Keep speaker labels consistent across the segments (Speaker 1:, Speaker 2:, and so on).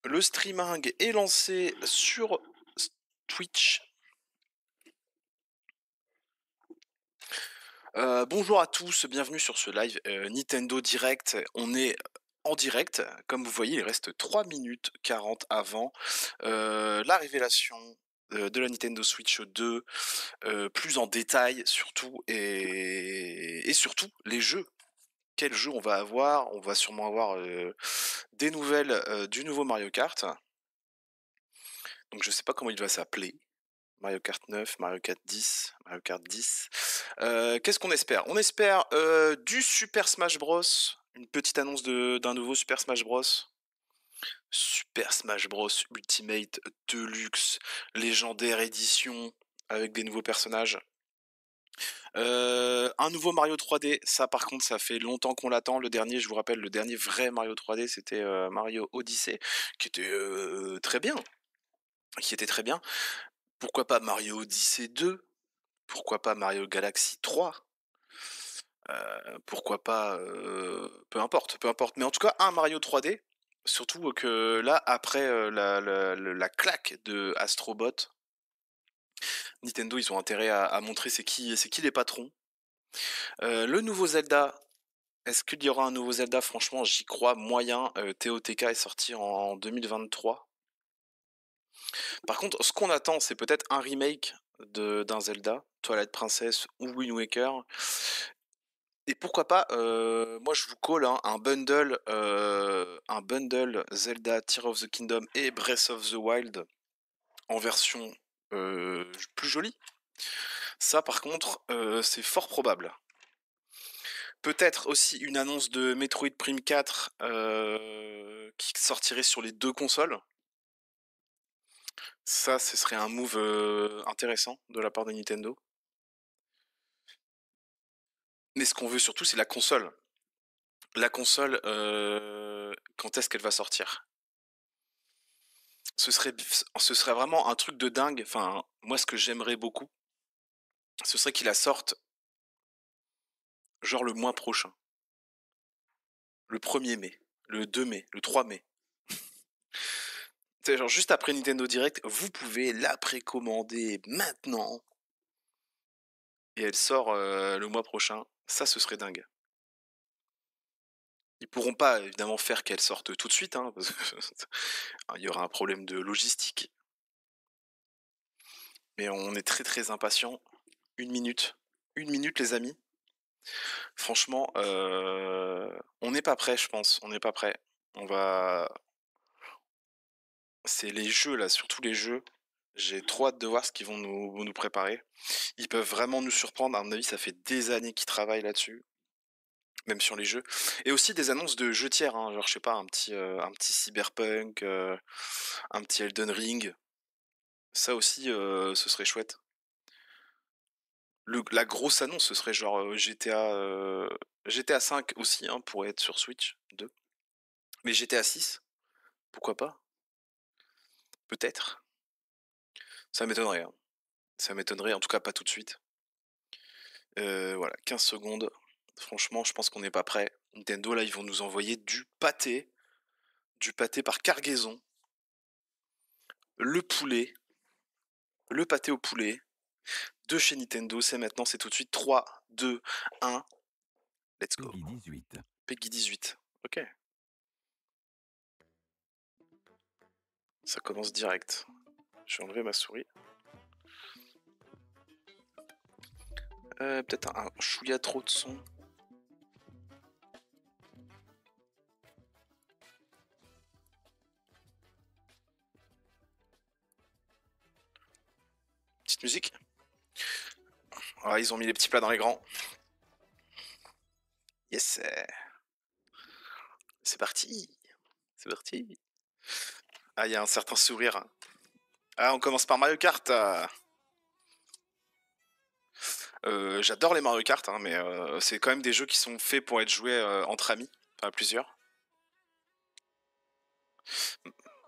Speaker 1: Le streaming est lancé sur Twitch. Bonjour à tous, bienvenue sur ce live Nintendo Direct. On est en direct, comme vous voyez, il reste 3 minutes 40 avant la révélation de la Nintendo Switch 2, plus en détail surtout, et surtout les jeux. Quels jeux on va avoir? On va sûrement avoir des nouvelles du nouveau Mario Kart. Donc je sais pas comment il va s'appeler. Mario Kart 9, Mario Kart 10, Mario Kart 10. Qu'est-ce qu'on espère? On espère du Super Smash Bros. Une petite annonce d'un nouveau Super Smash Bros. Super Smash Bros. Ultimate Deluxe, légendaire édition, avec des nouveaux personnages. Un nouveau Mario 3D, ça par contre ça fait longtemps qu'on l'attend. Le dernier, je vous rappelle, le dernier vrai Mario 3D, c'était Mario Odyssey, qui était très bien. Qui était très bien. Pourquoi pas Mario Odyssey 2? Pourquoi pas Mario Galaxy 3? Pourquoi pas, peu importe, peu importe. Mais en tout cas, un Mario 3D, surtout que là, après la claque de Astro Bot, Nintendo, ils ont intérêt à montrer c'est qui les patrons. Le nouveau Zelda, est-ce qu'il y aura un nouveau Zelda? Franchement, j'y crois moyen. TOTK est sorti en 2023. Par contre, ce qu'on attend, c'est peut-être un remake d'un Zelda, Twilight Princess ou Wind Waker. Et pourquoi pas, moi je vous call hein, un bundle Zelda Tears of the Kingdom et Breath of the Wild en version plus jolie. Ça par contre, c'est fort probable. Peut-être aussi une annonce de Metroid Prime 4 qui sortirait sur les deux consoles. Ça, ce serait un move intéressant de la part de Nintendo. Mais ce qu'on veut surtout, c'est la console. La console, quand est-ce qu'elle va sortir? Ce serait vraiment un truc de dingue. Enfin, moi, ce que j'aimerais beaucoup, ce serait qu'il la sorte genre le mois prochain. Le 1er mai, le 2 mai, le 3 mai. C'est genre juste après Nintendo Direct, vous pouvez la précommander maintenant. Et elle sort le mois prochain. Ça, ce serait dingue. Ils pourront pas évidemment faire qu'elle sorte tout de suite, hein, parce qu'il y aura un problème de logistique. Mais on est très très impatients. Une minute. Une minute, les amis. Franchement, on n'est pas prêt, je pense. On n'est pas prêt. On va. C'est les jeux là, surtout les jeux. J'ai trop hâte de voir ce qu'ils vont nous préparer. Ils peuvent vraiment nous surprendre. À mon avis, ça fait des années qu'ils travaillent là-dessus, même sur les jeux. Et aussi des annonces de jeux tiers, hein, genre je sais pas, un petit Cyberpunk, un petit Elden Ring. Ça aussi, ce serait chouette. La grosse annonce, ce serait genre GTA 5 aussi, hein, pourrait être sur Switch 2. Mais GTA 6, pourquoi pas? Peut-être. Ça m'étonnerait, hein. Ça m'étonnerait, en tout cas pas tout de suite. Voilà, 15 secondes. Franchement, je pense qu'on n'est pas prêt. Nintendo, là, ils vont nous envoyer du pâté. Du pâté par cargaison. Le poulet. Le pâté au poulet. De chez Nintendo, c'est maintenant, c'est tout de suite. 3, 2, 1. Let's go.
Speaker 2: Peggy 18.
Speaker 1: Peggy 18. Ok. Ça commence direct. Je vais enlever ma souris. Peut-être un chouïa trop de son. Petite musique. Voilà, ils ont mis les petits plats dans les grands. Yes. C'est parti. C'est parti. Ah, il y a un certain sourire. Ah, on commence par Mario Kart. J'adore les Mario Kart, hein, mais c'est quand même des jeux qui sont faits pour être joués entre amis, enfin à plusieurs.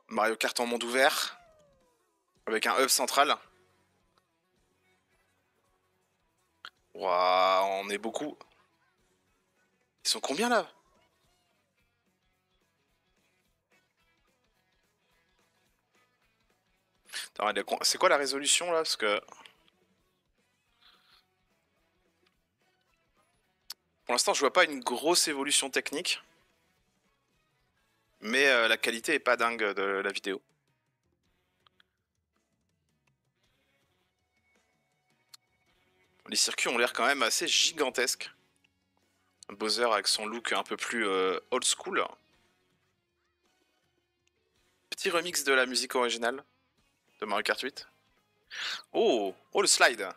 Speaker 1: Mario Kart en monde ouvert, avec un hub central. Waouh, on est beaucoup. Ils sont combien là? C'est quoi la résolution là? Parce que pour l'instant, je vois pas une grosse évolution technique. Mais la qualité est pas dingue de la vidéo. Les circuits ont l'air quand même assez gigantesques. Bowser avec son look un peu plus old school. Petit remix de la musique originale de Mario Kart 8. Oh, oh le slide.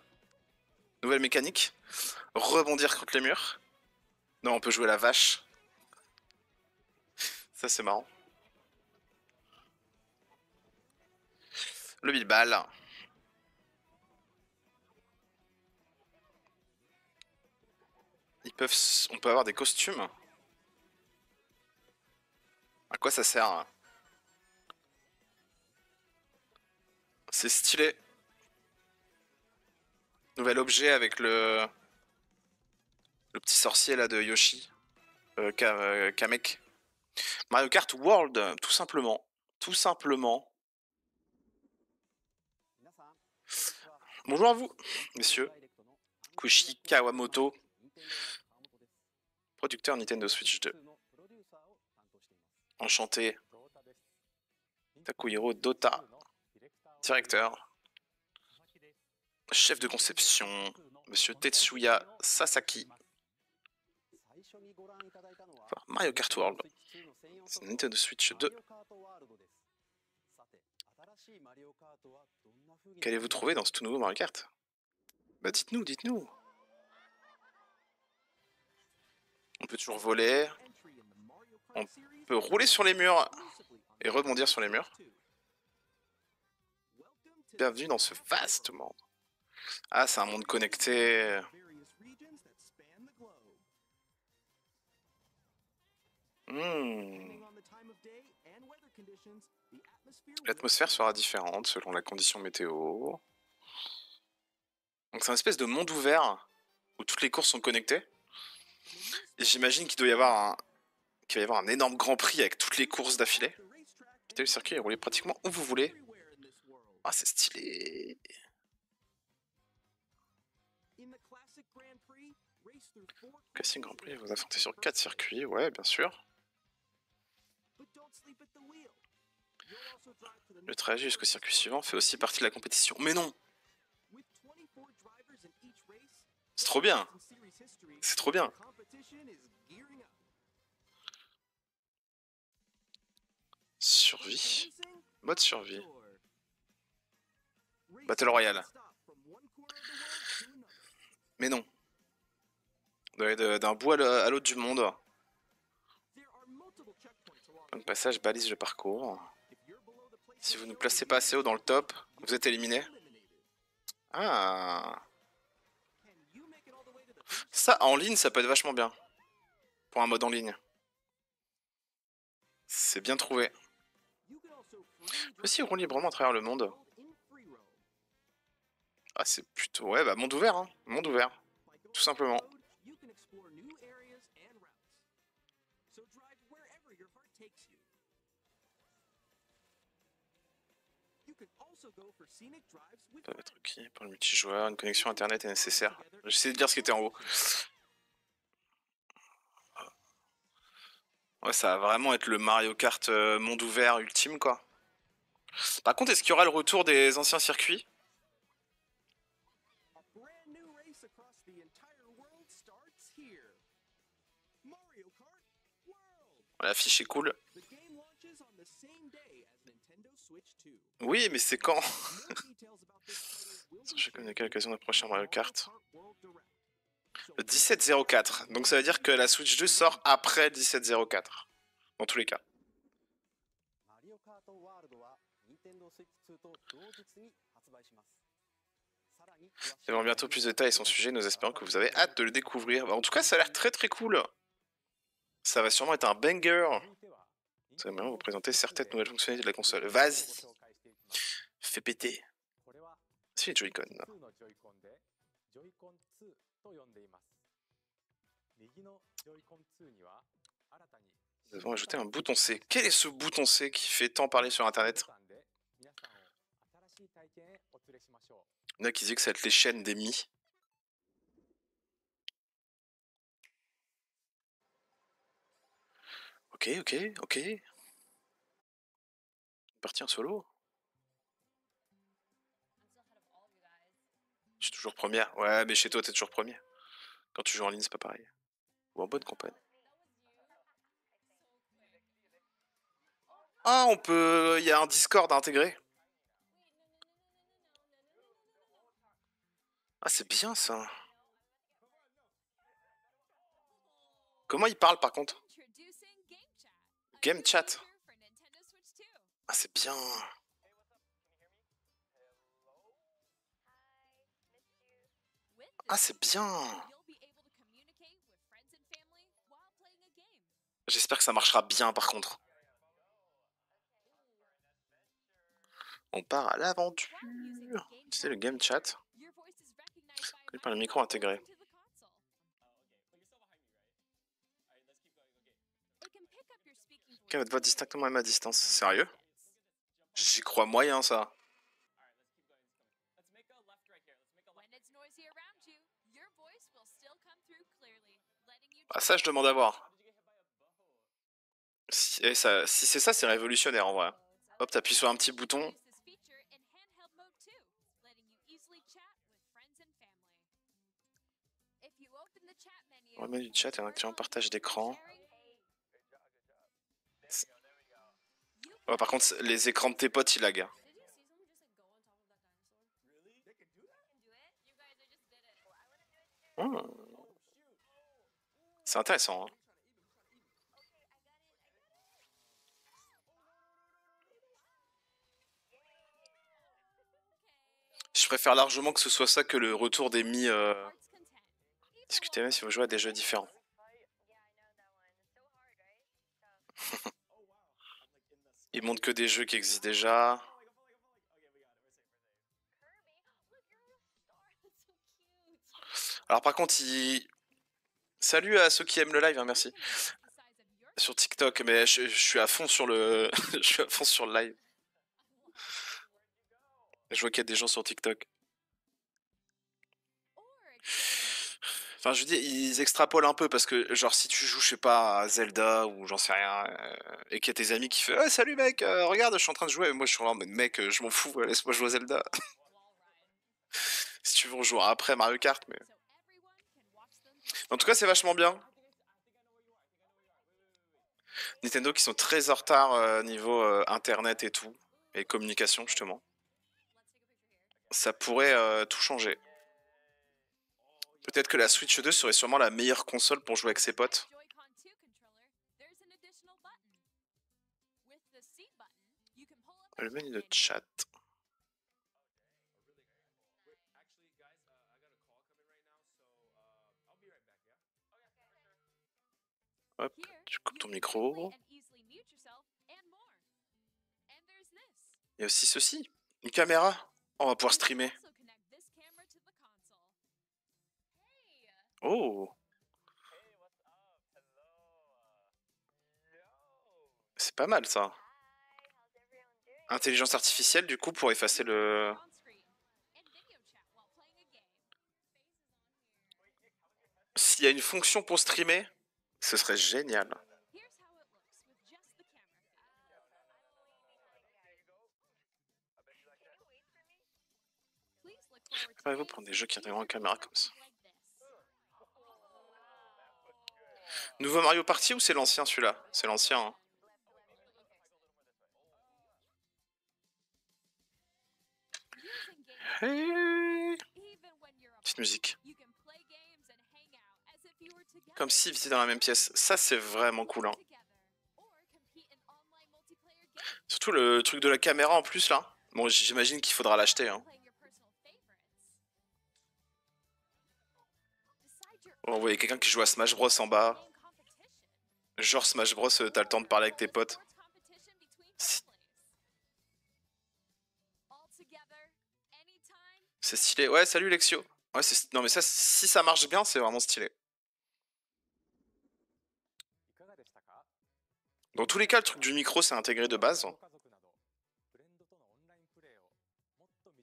Speaker 1: Nouvelle mécanique. Rebondir contre les murs. Non, on peut jouer la vache. Ça c'est marrant. Le bilbal. On peut avoir des costumes. À quoi ça sert? C'est stylé. Nouvel objet avec le petit sorcier là de Yoshi. Kamek. Mario Kart World, tout simplement. Tout simplement. Bonjour à vous, messieurs. Kushi Kawamoto, producteur Nintendo Switch 2. Enchanté. Takuhiro Dota, directeur. Chef de conception, monsieur Tetsuya Sasaki. Enfin, Mario Kart World. C'est Nintendo Switch 2. Qu'allez-vous trouver dans ce tout nouveau Mario Kart? Bah dites-nous, dites-nous. On peut toujours voler. On peut rouler sur les murs et rebondir sur les murs. Bienvenue dans ce vaste monde. Ah, c'est un monde connecté. L'atmosphère sera différente selon la condition météo. Donc c'est une espèce de monde ouvert où toutes les courses sont connectées. Et j'imagine qu'il va y avoir un énorme Grand Prix avec toutes les courses d'affilée. Quittez le circuit et roulez pratiquement où vous voulez. Ah, c'est stylé. Classique Grand Prix, vous affrontez sur 4 circuits, ouais, bien sûr. Le trajet jusqu'au circuit suivant fait aussi partie de la compétition. Mais non! C'est trop bien! C'est trop bien! Survie. Mode survie. Battle Royale. Mais non. D'un bout à l'autre du monde. Un passage balise le parcours. Si vous ne placez pas assez haut dans le top, vous êtes éliminé. Ah. Ça, en ligne, ça peut être vachement bien. Pour un mode en ligne. C'est bien trouvé. Aussi, on roule librement à travers le monde. Ah, c'est plutôt... Ouais, bah, monde ouvert, hein. Monde ouvert. Tout simplement. Être ok pour le multijoueur, une connexion internet est nécessaire. J'essaie de lire ce qui était en haut. Ouais, ça va vraiment être le Mario Kart monde ouvert ultime, quoi. Par contre, est-ce qu'il y aura le retour des anciens circuits? L'affiche est cool. Oui, mais c'est quand? J'ai communiqué à l'occasion d'un prochain Mario Kart. Le 1704. Donc ça veut dire que la Switch 2 sort après 1704. Dans tous les cas. Nous avons bientôt plus de détails sur son sujet, nous espérons que vous avez hâte de le découvrir. Bah, en tout cas, ça a l'air très très cool. Ça va sûrement être un banger. Nous aimerions vous présenter certaines nouvelles fonctionnalités de la console. Vas-y. Fais péter. C'est les Joy-Con. Nous devons ajouter un bouton C. Quel est ce bouton C qui fait tant parler sur internet? Il y en a qui disaient que ça va être les chaînes des Mi. Ok, ok, ok. Parti en solo. Je suis toujours première. Ouais, mais chez toi, t'es toujours premier. Quand tu joues en ligne, c'est pas pareil. Ou en bonne compagnie. Ah, on peut... Il y a un Discord à intégrer. Ah, c'est bien ça. Comment il parle par contre? Game chat. Ah, c'est bien. Ah, c'est bien. J'espère que ça marchera bien par contre. On part à l'aventure. Tu sais, le game chat. Connu par le micro intégré. Votre voix distinctement à ma distance. Sérieux? J'y crois moyen ça. Ah, ça, je demande à voir. Si, si c'est ça, c'est révolutionnaire en vrai. Hop, t'appuies sur un petit bouton. On remet du chat et un activant partage d'écran. Ouais, par contre, les écrans de tes potes, ils lag. Hmm. C'est intéressant. Hein. Je préfère largement que ce soit ça que le retour des Mi. Discutez même si vous jouez à des jeux différents. Ils montrent que des jeux qui existent déjà. Alors par contre, salut à ceux qui aiment le live, hein, merci. Sur TikTok, mais je suis à fond sur le... je suis à fond sur le live. Je vois qu'il y a des gens sur TikTok. Enfin, je veux dire, ils extrapolent un peu parce que, genre, si tu joues, je sais pas, à Zelda ou j'en sais rien, et qu'il y a tes amis qui font hey, salut mec, regarde, je suis en train de jouer. Et moi, je suis là en mode mec, je m'en fous, laisse-moi jouer à Zelda. Si tu veux, on jouera après Mario Kart, mais. En tout cas, c'est vachement bien. Nintendo qui sont très en retard niveau internet et tout, et communication, justement. Ça pourrait tout changer. Peut-être que la Switch 2 serait sûrement la meilleure console pour jouer avec ses potes. Le menu de chat. Hop, tu coupes ton micro. Il y a aussi ceci, une caméra. On va pouvoir streamer. Oh, c'est pas mal ça. Intelligence artificielle du coup pour effacer le... S'il y a une fonction pour streamer, ce serait génial. Préparez-vous pour des jeux qui intégreront une caméra comme ça. Nouveau Mario Party ou c'est l'ancien celui-là? C'est l'ancien. Hein. Hey. Petite musique. Comme si vous étiez dans la même pièce. Ça c'est vraiment cool. Hein. Surtout le truc de la caméra en plus là. Bon j'imagine qu'il faudra l'acheter. Hein. Bon, vous voyez quelqu'un qui joue à Smash Bros en bas. Genre Smash Bros, t'as le temps de parler avec tes potes. C'est stylé. Ouais, salut Lexio. Ouais, non mais ça, si ça marche bien, c'est vraiment stylé. Dans tous les cas, le truc du micro, c'est intégré de base.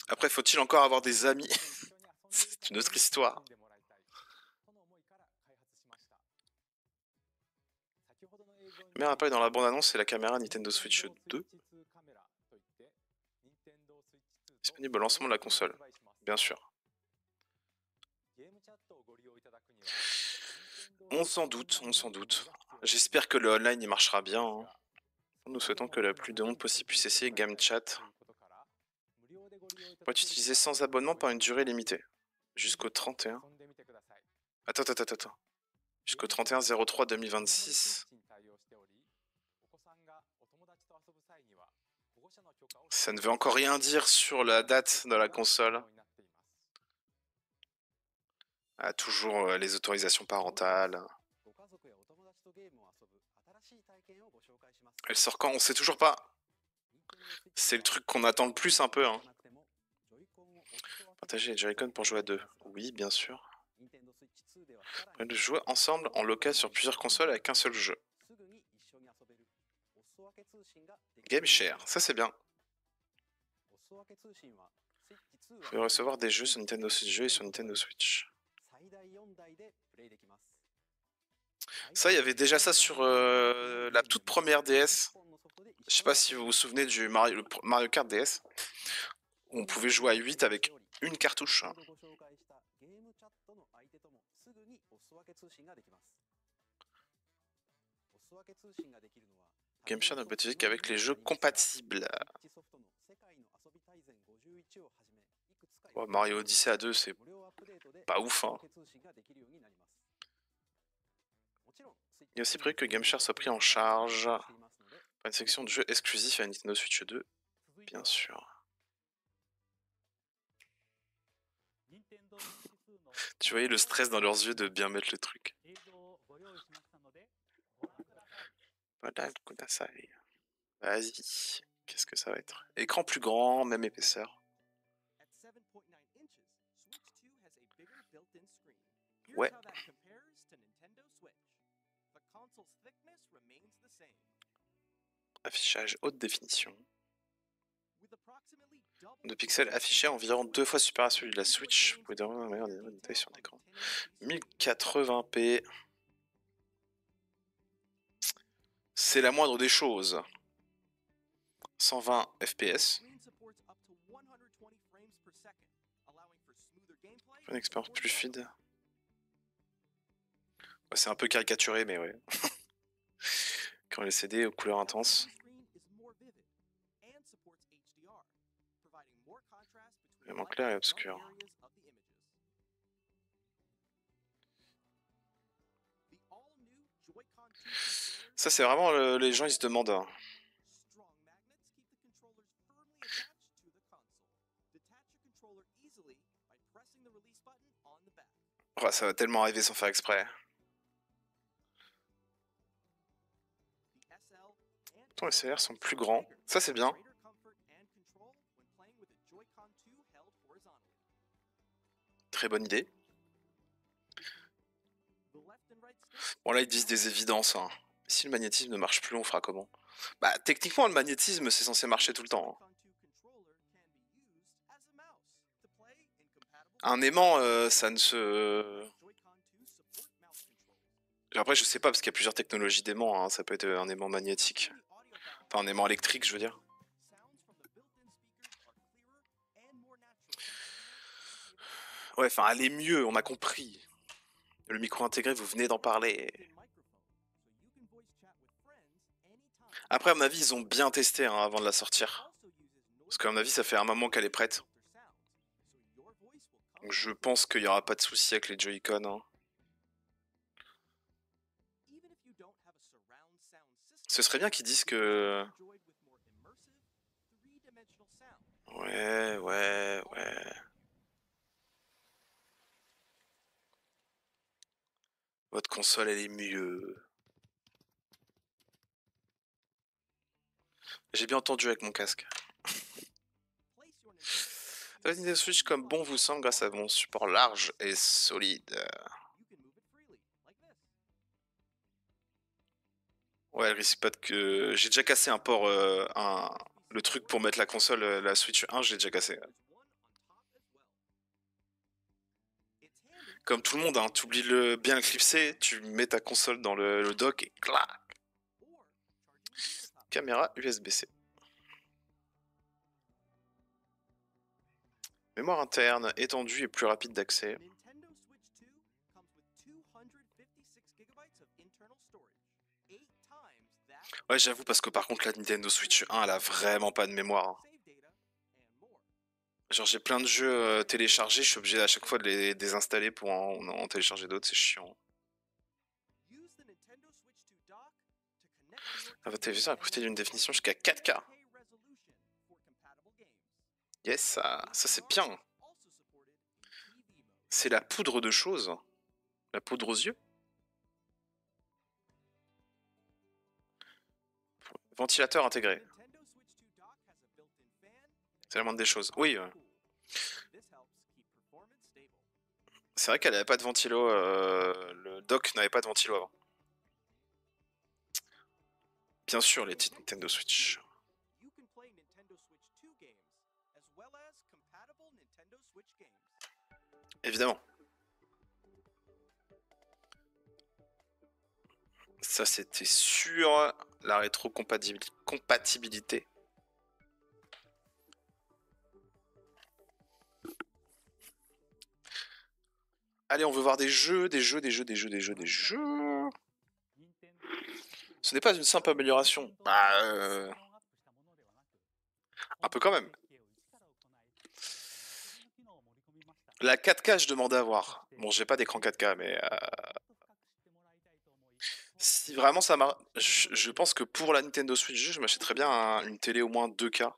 Speaker 1: Après, faut-il encore avoir des amis? C'est une autre histoire. Mais appareil dans la bande-annonce, c'est la caméra Nintendo Switch 2. Disponible au lancement de la console. Bien sûr. On s'en doute, on s'en doute. J'espère que le online il marchera bien. Hein. Nous souhaitons que le plus de monde possible puisse essayer GameChat. Pour être utilisé sans abonnement par une durée limitée. Jusqu'au 31. Attends. Jusqu'au 31/03/2026. Ça ne veut encore rien dire sur la date de la console. Ah, toujours les autorisations parentales. Elle sort quand? On sait toujours pas. C'est le truc qu'on attend le plus un peu. Hein. Partager les Joy-Con pour jouer à deux. Oui, bien sûr. De jouer ensemble en local sur plusieurs consoles avec un seul jeu. Game Share, ça c'est bien. Vous pouvez recevoir des jeux sur Nintendo Switch et sur Nintendo Switch. Ça, il y avait déjà ça sur la toute première DS. Je sais pas si vous vous souvenez du Mario Kart DS. Où on pouvait jouer à 8 avec une cartouche. GameShare ne peut utiliser qu'avec les jeux compatibles. Oh, Mario Odyssey à 2, c'est pas ouf. Hein. Il est aussi prévu que GameShare soit pris en charge par une section de jeux exclusifs à Nintendo Switch 2. Bien sûr. Tu voyais le stress dans leurs yeux de bien mettre le truc. Voilà, vas-y. Qu'est-ce que ça va être? Écran plus grand, même épaisseur. Ouais. Affichage haute définition. De pixels affichés environ 2 fois supérieur à celui de la Switch. Vous pouvez avoir un meilleur niveau de détail sur l'écran. 1080p. C'est la moindre des choses. 120 FPS. Une expérience plus fluide. Ouais, c'est un peu caricaturé, mais ouais. Quand les CD aux couleurs intenses. Vraiment clair et obscur. Ça, c'est vraiment les gens, ils se demandent. Hein. Oh, ça va tellement arriver sans faire exprès. Pourtant, les CR sont plus grands. Ça, c'est bien. Très bonne idée. Bon, là, ils disent des évidences. Hein. Si le magnétisme ne marche plus, on fera comment? Bah, techniquement, le magnétisme, c'est censé marcher tout le temps. Hein. Un aimant, ça ne se... Après, je sais pas, parce qu'il y a plusieurs technologies d'aimant. Hein. Ça peut être un aimant magnétique. Enfin, un aimant électrique, je veux dire. Ouais, enfin, aller mieux, on a compris. Le micro intégré, vous venez d'en parler. Après, à mon avis, ils ont bien testé hein, avant de la sortir. Parce qu'à mon avis, ça fait un moment qu'elle est prête. Donc je pense qu'il n'y aura pas de souci avec les Joy-Con. Hein. Ce serait bien qu'ils disent que... Ouais. Votre console, elle est mieux. J'ai bien entendu avec mon casque. La Nintendo Switch comme bon vous semble grâce à mon support large et solide. Ouais, elle risque pas de que... J'ai déjà cassé un port, le truc pour mettre la console, la Switch 1, j'ai déjà cassé. Comme tout le monde, hein, tu oublies bien le clipser, tu mets ta console dans le dock et clac. Caméra USB-C. Mémoire interne, étendue et plus rapide d'accès. Ouais, j'avoue, parce que par contre, la Nintendo Switch 1, elle a vraiment pas de mémoire. Hein. Genre, j'ai plein de jeux téléchargés, je suis obligé à chaque fois de les désinstaller pour en télécharger d'autres, c'est chiant. Votre télévision a profité d'une définition jusqu'à 4K. Yes, ça c'est bien. C'est la poudre de choses. La poudre aux yeux. Ventilateur intégré. C'est la moindre des choses. Oui. C'est vrai qu'elle n'avait pas de ventilo. Le dock n'avait pas de ventilo avant. Bien sûr, les petites Nintendo Switch. Évidemment. Ça, c'était sur la rétrocompatibilité. Allez, on veut voir des jeux. Ce n'est pas une simple amélioration. Bah, un peu quand même. La 4K, je demandais à voir. Bon, j'ai pas d'écran 4K, mais... Si vraiment ça marche... Je pense que pour la Nintendo Switch, je m'achèterais bien une télé au moins 2K.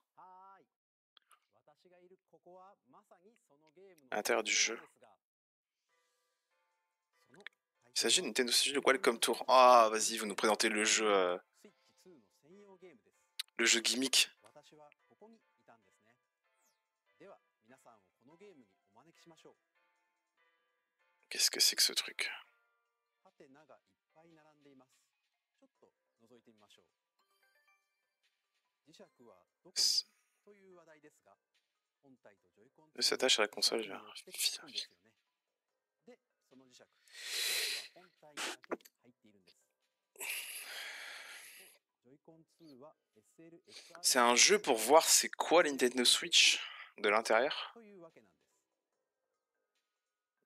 Speaker 1: À l'intérieur du jeu. Il s'agit de Nintendo Switch de Welcome Tour. Ah, vas-y, vous nous présentez le jeu... le jeu gimmick. Qu'est-ce que c'est que ce truc? Il s'attache à la console vers... C'est un jeu pour voir c'est quoi la Nintendo Switch de l'intérieur.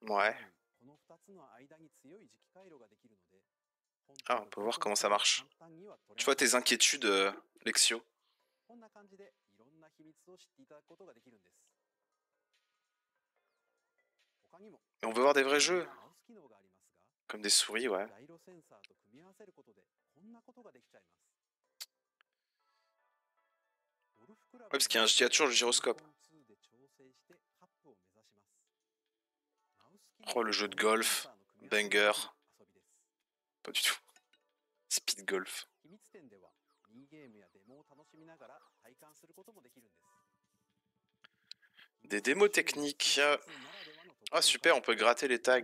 Speaker 1: Ouais. Ah, on peut voir comment ça marche. Tu vois tes inquiétudes, Lexio. Et on veut voir des vrais jeux. Comme des souris, ouais. Ouais, parce qu'il y a toujours le gyroscope. Oh, le jeu de golf. Banger. Pas du tout. Speed golf. Des démos techniques. Ah, super, on peut gratter les tags.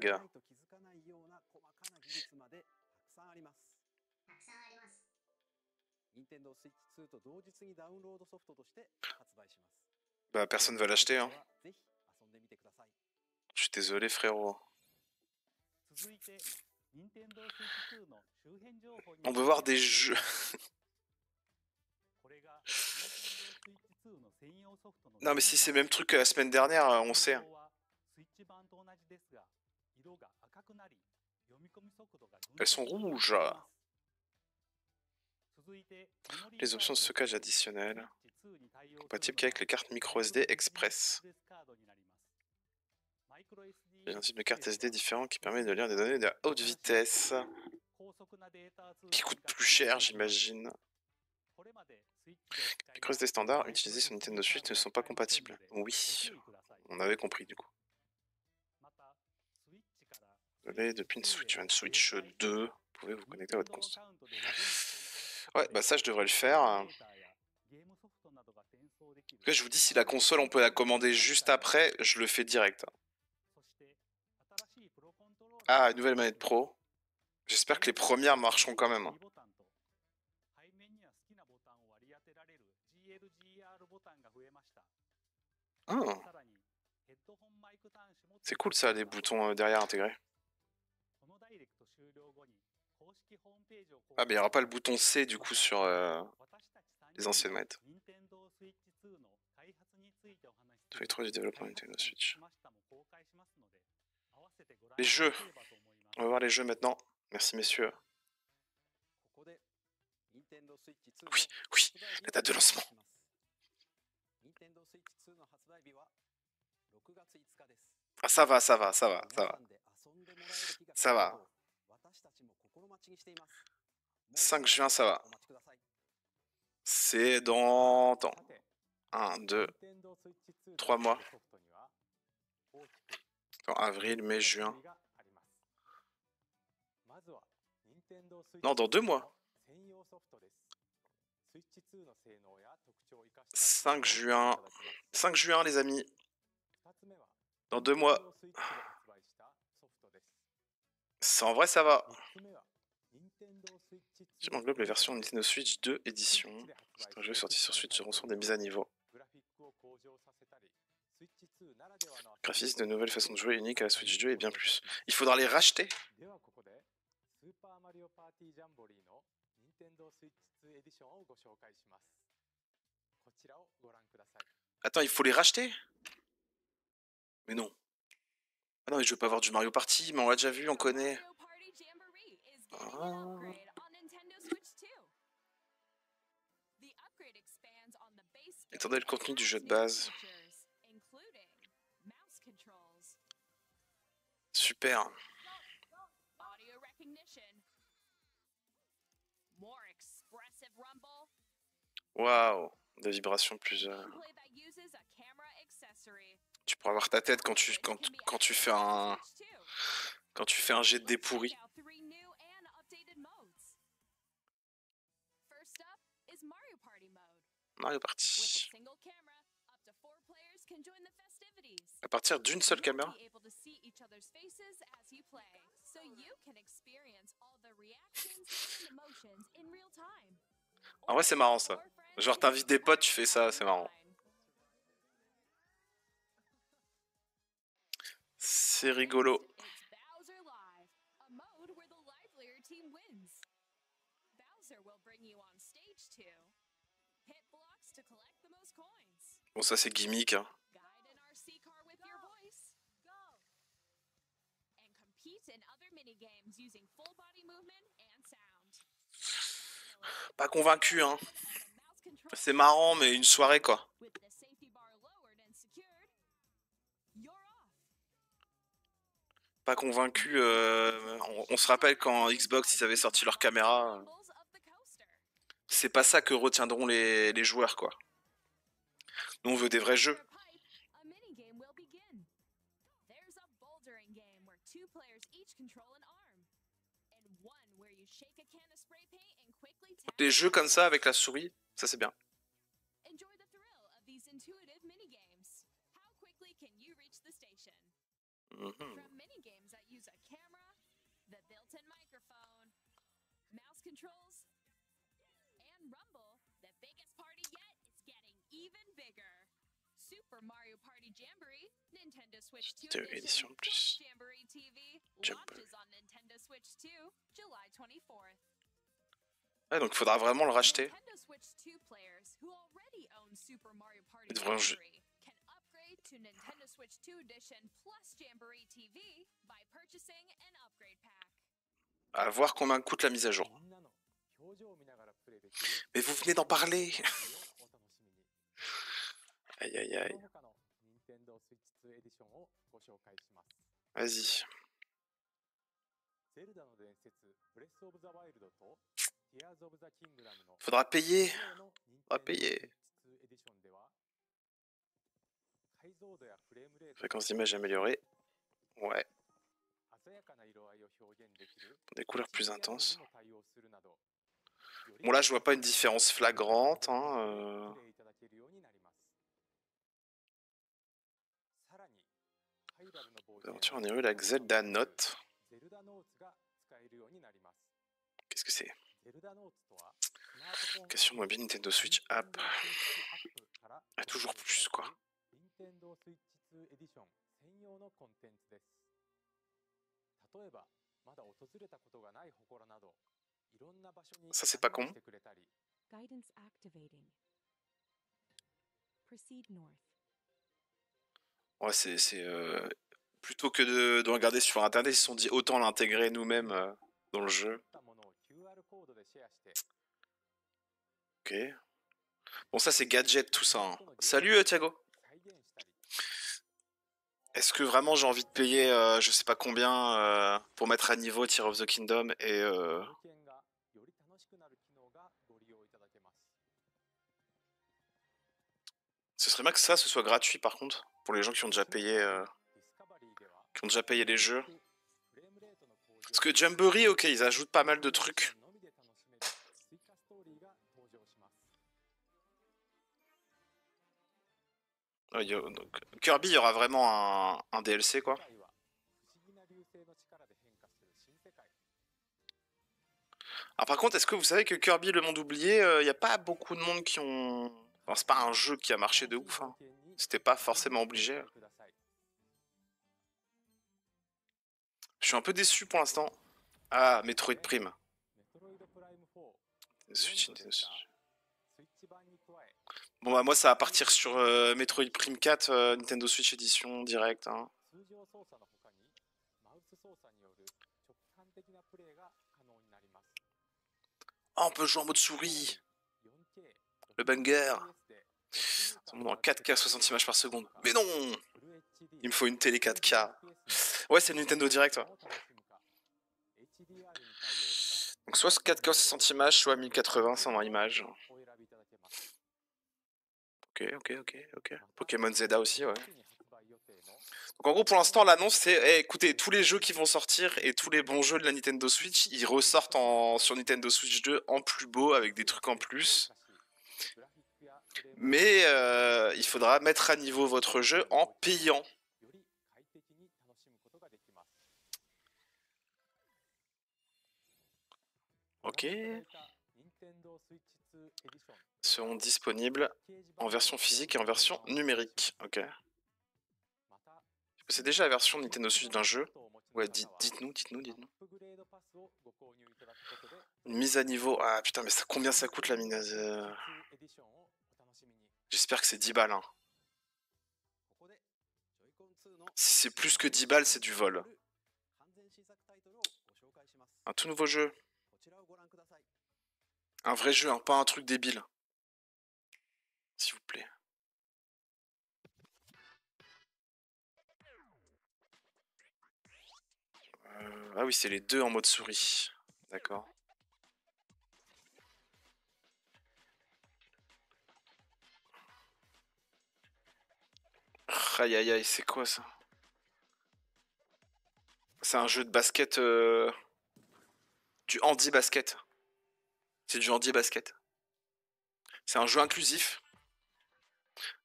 Speaker 1: Bah, personne va l'acheter, hein. Je suis désolé, frérot. On veut voir des jeux. Non, mais si c'est le même truc que la semaine dernière, on sait. Elles sont rouges. Les options de stockage additionnelles. Compatibles qu'avec les cartes micro SD Express. Il y a un type de carte SD différent qui permet de lire des données de haute vitesse. Qui coûte plus cher, j'imagine. Les micro SD standards utilisés sur Nintendo Switch ne sont pas compatibles. Oui, on avait compris du coup. Désolé, depuis une Switch 2, vous pouvez vous connecter à votre console. Ouais, bah ça je devrais le faire. Là, je vous dis, si la console on peut la commander juste après, je le fais direct. Ah, une nouvelle manette pro. J'espère que les premières marcheront quand même. Ah. C'est cool ça, les boutons derrière intégrés. Ah mais il n'y aura pas le bouton C du coup sur les anciennes manettes. Fait 3 du développement Nintendo Switch. Les jeux. On va voir les jeux maintenant. Merci messieurs. Oui, oui, la date de lancement. Ah ça va, ça va, ça va, ça va. Ça va. 5 juin, ça va. C'est dans... 1, 2, 3 mois. En avril, mai, juin. Non, dans 2 mois. 5 juin. 5 juin, les amis. Dans 2 mois. En vrai, ça va. Je m'englobe les versions Nintendo Switch 2 édition. C'est un jeu sorti sur Switch, reçoit des mises à niveau. Graphisme, de nouvelles façons de jouer uniques à la Switch 2 et bien plus. Il faudra les racheter. Attends, il faut les racheter? Mais non. Ah non, mais je veux pas avoir du Mario Party, mais on l'a déjà vu, on connaît. Ah. Étendez le contenu du jeu de base. Super. Waouh. Des vibrations plus... Tu pourras voir ta tête quand tu fais un... Quand tu fais un jet de dés pourri. Mario Party. À partir d'une seule caméra? En vrai, c'est marrant ça. Genre, t'invites des potes, tu fais ça, c'est marrant. C'est rigolo. Bon, ça c'est gimmick, hein. Pas convaincu, hein. C'est marrant, mais une soirée, quoi. Pas convaincu. On se rappelle quand Xbox ils avaient sorti leur caméra. C'est pas ça que retiendront les joueurs, quoi. Nous, on veut des vrais jeux. Des jeux comme ça avec la souris, ça c'est bien.
Speaker 2: Super Mario Party Jamboree, Nintendo Switch 2
Speaker 1: C'était édition plus.
Speaker 2: Jamboree TV launches on Nintendo Switch 2 July 24th.
Speaker 1: Ouais, donc il faudra vraiment le racheter.
Speaker 2: Nintendo Switch 2 players who already own Super Mario Party
Speaker 1: Vraiment,
Speaker 2: Jamboree can upgrade to Nintendo Switch 2 Edition plus Jamboree TV by purchasing an upgrade pack.
Speaker 1: À voir combien coûte la mise à jour. Mais vous venez d'en parler. Aïe aïe aïe. Vas-y. Faudra payer. Faudra payer. Fréquence d'image améliorée. Ouais. Des couleurs plus intenses. Bon là je vois pas une différence flagrante. Hein, Aventure en Hyrule avec Zelda Note. Qu'est-ce que c'est? Question mobile Nintendo Switch App. Ah, toujours plus quoi. Ça, c'est pas con.
Speaker 2: Guidance activating. Proceed north.
Speaker 1: Ouais, plutôt que de regarder sur internet, ils se sont dit autant l'intégrer nous-mêmes dans le jeu. Ok. Bon, ça, c'est gadget, tout ça. Hein. Salut, Thiago. Est-ce que vraiment j'ai envie de payer, je sais pas combien, pour mettre à niveau Tear of the Kingdom et ce serait bien que ça, ce soit gratuit par contre, pour les gens qui ont déjà payé, les jeux. Parce que Jamboree, ok, ils ajoutent pas mal de trucs. Donc, Kirby, il y aura vraiment un DLC, quoi. Ah, par contre, est-ce que vous savez que Kirby, le monde oublié, il n'y a pas beaucoup de monde qui ont... Enfin, c'est pas un jeu qui a marché de ouf. Hein. C'était pas forcément obligé. Je suis un peu déçu pour l'instant. Ah, Metroid Prime. Switch, Nintendo Switch. Bon bah moi ça va partir sur Metroid Prime 4 Nintendo Switch Edition direct. Hein. Oh, on peut jouer en mode souris. Le banger. Ça monte en 4K 60 images par seconde. Mais non. Il me faut une télé 4K. Ouais, c'est le Nintendo Direct. Ouais. Donc soit 4K 60 images, soit 1080 100 images. Ok. Pokémon Zelda aussi, ouais. Donc en gros, pour l'instant, l'annonce, c'est écoutez, tous les jeux qui vont sortir et tous les bons jeux de la Nintendo Switch, ils ressortent sur Nintendo Switch 2 en plus beau, avec des trucs en plus. Mais il faudra mettre à niveau votre jeu en payant. Ok. Seront disponibles en version physique et en version numérique. Ok. C'est déjà la version Nintendo Switch d'un jeu. Ouais, dites-nous. Une mise à niveau. Ah putain, mais combien ça coûte la mise J'espère que c'est 10 balles. Hein. Si c'est plus que 10 balles, c'est du vol. Un tout nouveau jeu. Un vrai jeu, hein, pas un truc débile. S'il vous plaît. Ah oui, c'est les deux en mode souris. D'accord. Aïe aïe aïe, c'est quoi ça? C'est un jeu de basket... Du handi-basket. C'est du handi-basket. C'est un jeu inclusif.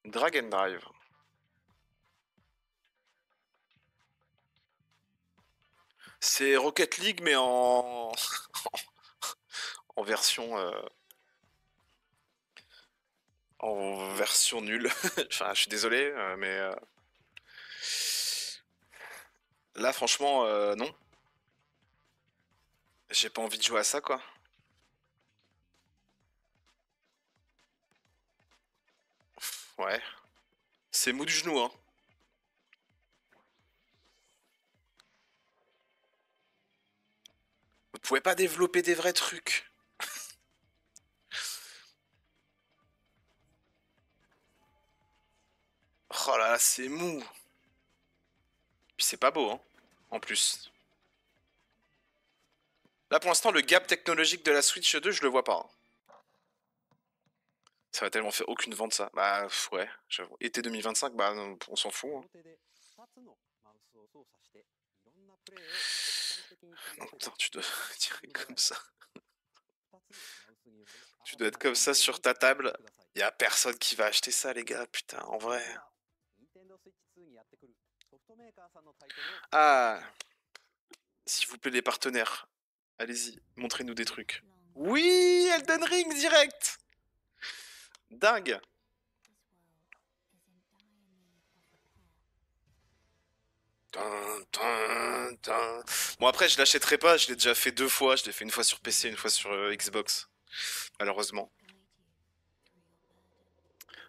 Speaker 1: Drag and Drive. C'est Rocket League, mais en... en version... en version nulle. Enfin, je suis désolé, mais... Là, franchement, non. J'ai pas envie de jouer à ça, quoi. Ouais. C'est mou du genou, hein. Vous pouvez pas développer des vrais trucs. Oh là là, c'est mou. Puis c'est pas beau, hein. En plus. Là, pour l'instant, le gap technologique de la Switch 2, je le vois pas. Hein. Ça va tellement faire aucune vente, ça. Bah, ouais, j'avoue. Été 2025, bah, non, on s'en fout. Hein. Non, putain, tu dois tirer comme ça. Tu dois être comme ça sur ta table. Y a personne qui va acheter ça, les gars, putain, en vrai. Ah, s'il vous plaît, les partenaires. Allez-y, montrez-nous des trucs. Oui, Elden Ring direct. Dingue. Bon après je l'achèterai pas, je l'ai déjà fait 2 fois, je l'ai fait une fois sur PC, une fois sur Xbox, malheureusement.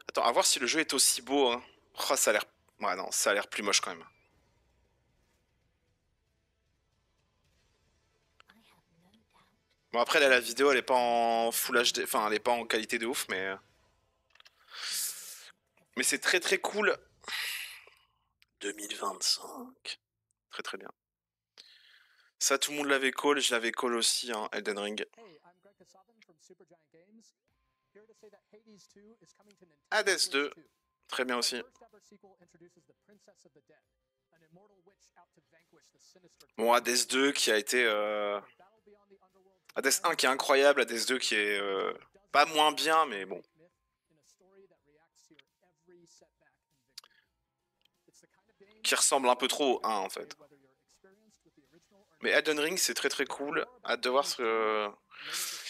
Speaker 1: Attends, à voir si le jeu est aussi beau, hein. Oh, ça a l'air... Ouais non, ça a l'air plus moche quand même. Bon après là la vidéo elle est pas en Full HD, enfin elle est pas en qualité de ouf mais c'est très très cool. 2025. Très très bien. Ça tout le monde l'avait call, je l'avais call aussi, hein, Elden Ring. Hades 2, très bien aussi. Bon Hades 2 qui a été... Hades 1 qui est incroyable, Hades 2 qui est pas moins bien mais bon. Qui ressemble un peu trop au 1 en fait. Mais Elden Ring c'est très très cool, hâte de voir ce...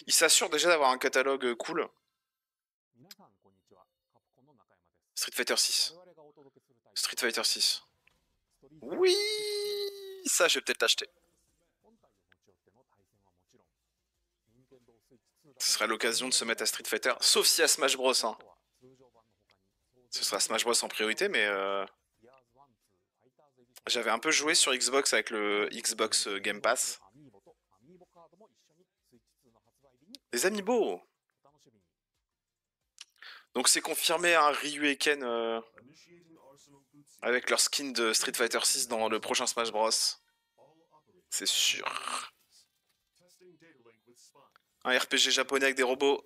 Speaker 1: Il s'assure déjà d'avoir un catalogue cool. Street Fighter 6. Street Fighter 6. Oui, ça je vais peut-être l'acheter. Ce serait l'occasion de se mettre à Street Fighter, sauf si à Smash Bros. Hein. Ce sera Smash Bros en priorité, mais j'avais un peu joué sur Xbox avec le Xbox Game Pass. Les amiibo. Donc c'est confirmé un Ryu et Ken avec leur skin de Street Fighter 6 dans le prochain Smash Bros. C'est sûr. Un RPG japonais avec des robots.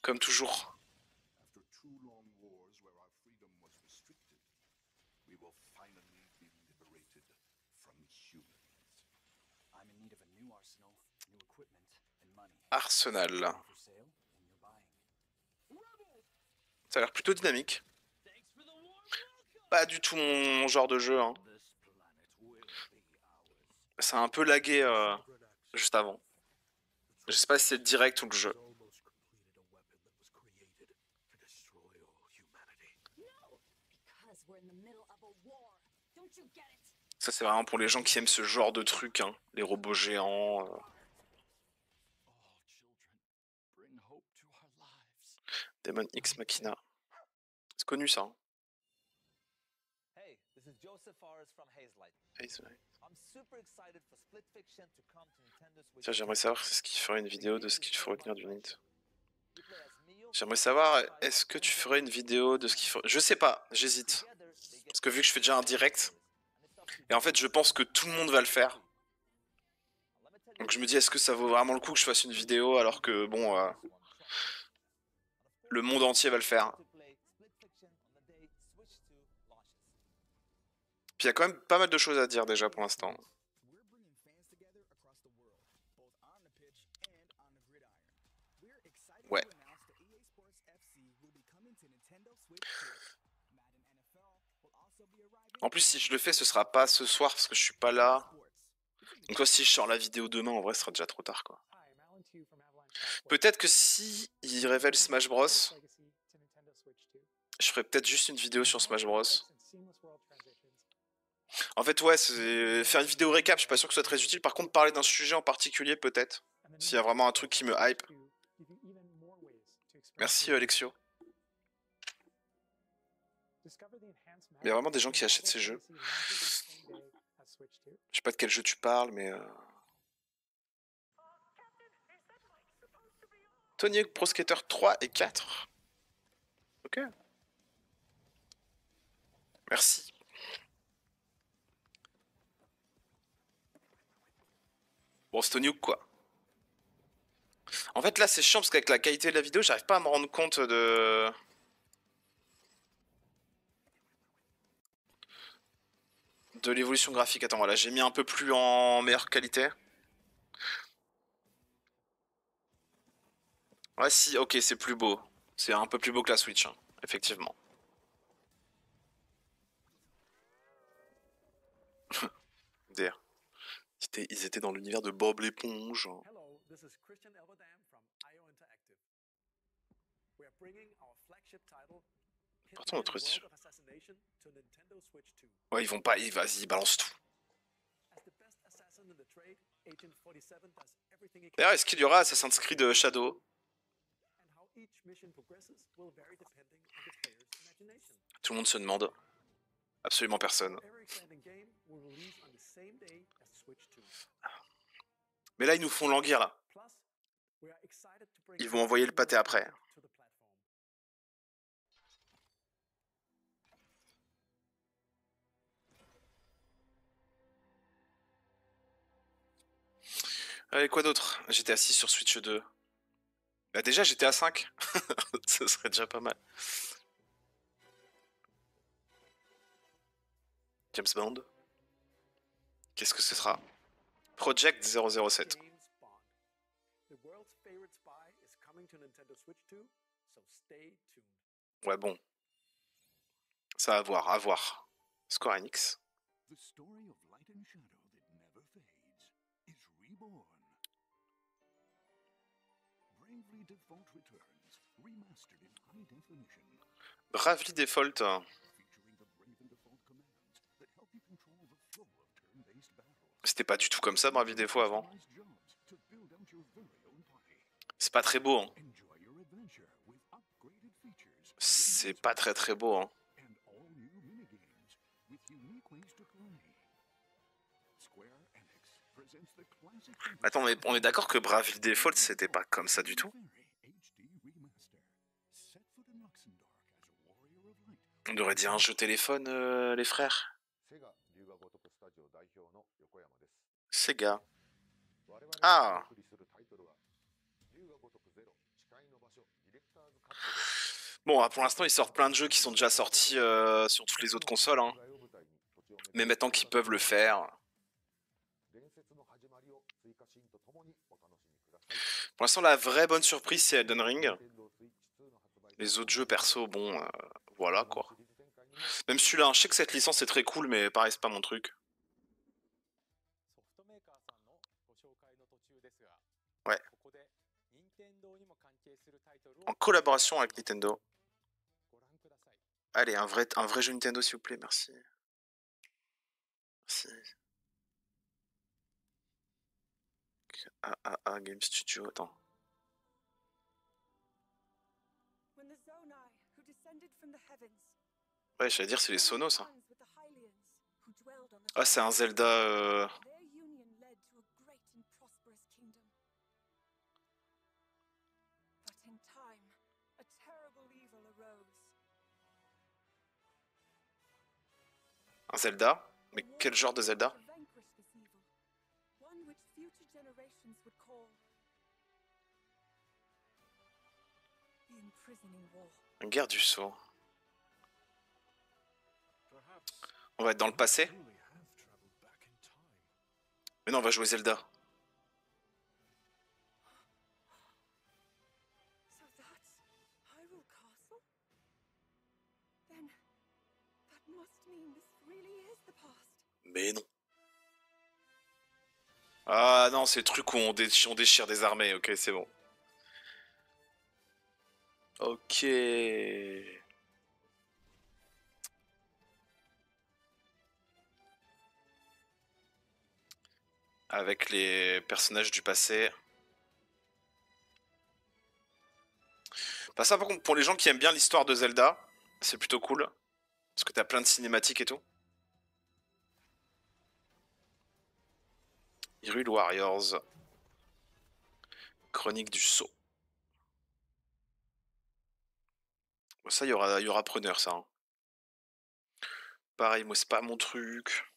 Speaker 1: Comme toujours. Arsenal. Ça a l'air plutôt dynamique. Pas du tout mon genre de jeu. Hein. Ça a un peu lagué juste avant. Je sais pas si c'est direct ou le jeu. Ça c'est vraiment pour les gens qui aiment ce genre de truc, hein. Les robots géants. Demon X Machina. C'est connu ça. Hein. Tiens, j'aimerais savoir ce qu'il ferait une vidéo de ce qu'il faut retenir du NIT. J'aimerais savoir, est-ce que tu ferais une vidéo de ce qu'il faut... Je sais pas, j'hésite. Parce que vu que je fais déjà un direct, et en fait je pense que tout le monde va le faire. Donc je me dis, est-ce que ça vaut vraiment le coup que je fasse une vidéo alors que, bon, le monde entier va le faire. Puis il y a quand même pas mal de choses à dire déjà pour l'instant. Ouais. En plus, si je le fais, ce sera pas ce soir parce que je suis pas là. Donc toi, si je sors la vidéo demain, en vrai, ce sera déjà trop tard, quoi. Peut-être que si il révèle Smash Bros, je ferai peut-être juste une vidéo sur Smash Bros. En fait, ouais, faire une vidéo récap, je suis pas sûr que ce soit très utile. Par contre, parler d'un sujet en particulier, peut-être. S'il y a vraiment un truc qui me hype. Merci, Alexio. Il y a vraiment des gens qui achètent ces jeux. Je sais pas de quel jeu tu parles, mais... Tony Hawk Pro Skater 3 et 4. Ok. Merci. Bon, c'est Tony Hawk, quoi. En fait, là, c'est chiant parce qu'avec la qualité de la vidéo, j'arrive pas à me rendre compte de l'évolution graphique. Attends, voilà, j'ai mis un peu plus en meilleure qualité. Ouais, si, ok, c'est plus beau. C'est un peu plus beau que la Switch, hein, effectivement. D'ailleurs, ils étaient dans l'univers de Bob l'éponge. Hein. Pourtant, notre yeux. Ouais, ils vont pas, vas-y, ils balancent tout. D'ailleurs, est-ce qu'il y aura Assassin's Creed Shadow? Tout le monde se demande. Absolument personne. Mais là, ils nous font languir, là. Ils vont envoyer le pâté après. Allez, quoi d'autre? GTA 6 sur Switch 2. Bah déjà, GTA 5. Ce serait déjà pas mal. James Bond. Qu'est-ce que ce sera? Project 007. Ouais, bon. Ça à voir, à voir. Square Enix.
Speaker 3: The story of light and shadow that never fades is reborn. Bravely Default returns, remastered in high definition.
Speaker 1: Bravely Default.
Speaker 3: Featuring the Brave Default commands that help you control the flow of turn-based battles.
Speaker 1: C'était pas du tout comme ça, Bravely Default avant.
Speaker 3: Customized jobs to build out your very own party.
Speaker 1: C'est pas très beau, hein.
Speaker 3: Enjoy your adventure with upgraded features.
Speaker 1: C'est pas très très beau, hein.
Speaker 3: And all new minigames with unique ways to play. Square Enix presents the classic.
Speaker 1: Attends, mais on est d'accord que Bravely Default, c'était pas comme ça du tout? On aurait dit un jeu téléphone, les frères. Sega. Ah! Bon, pour l'instant, ils sortent plein de jeux qui sont déjà sortis sur toutes les autres consoles, hein. Mais maintenant qu'ils peuvent le faire. Pour l'instant, la vraie bonne surprise, c'est Elden Ring. Les autres jeux perso, bon, voilà quoi. Même celui-là, hein, je sais que cette licence est très cool, mais pareil, c'est pas mon truc. Ouais. En collaboration avec Nintendo. Allez, un vrai jeu Nintendo, s'il vous plaît, merci. Merci. Ah, Game Studio, attends. Ouais, j'allais dire, c'est les Sonos, ça. Ah, c'est un Zelda... Un Zelda? Mais quel genre de Zelda? Une guerre du sceau. On va être dans le passé? Mais non, on va jouer Zelda. Mais non. Ah non, c'est le truc où on déchire des armées, ok, c'est bon. Ok. Avec les personnages du passé. Bah ça, par contre, pour les gens qui aiment bien l'histoire de Zelda, c'est plutôt cool. Parce que t'as plein de cinématiques et tout. Hyrule Warriors. Chronique du Sceau. Bon, ça, il y aura preneur, ça. Hein. Pareil, moi, c'est pas mon truc.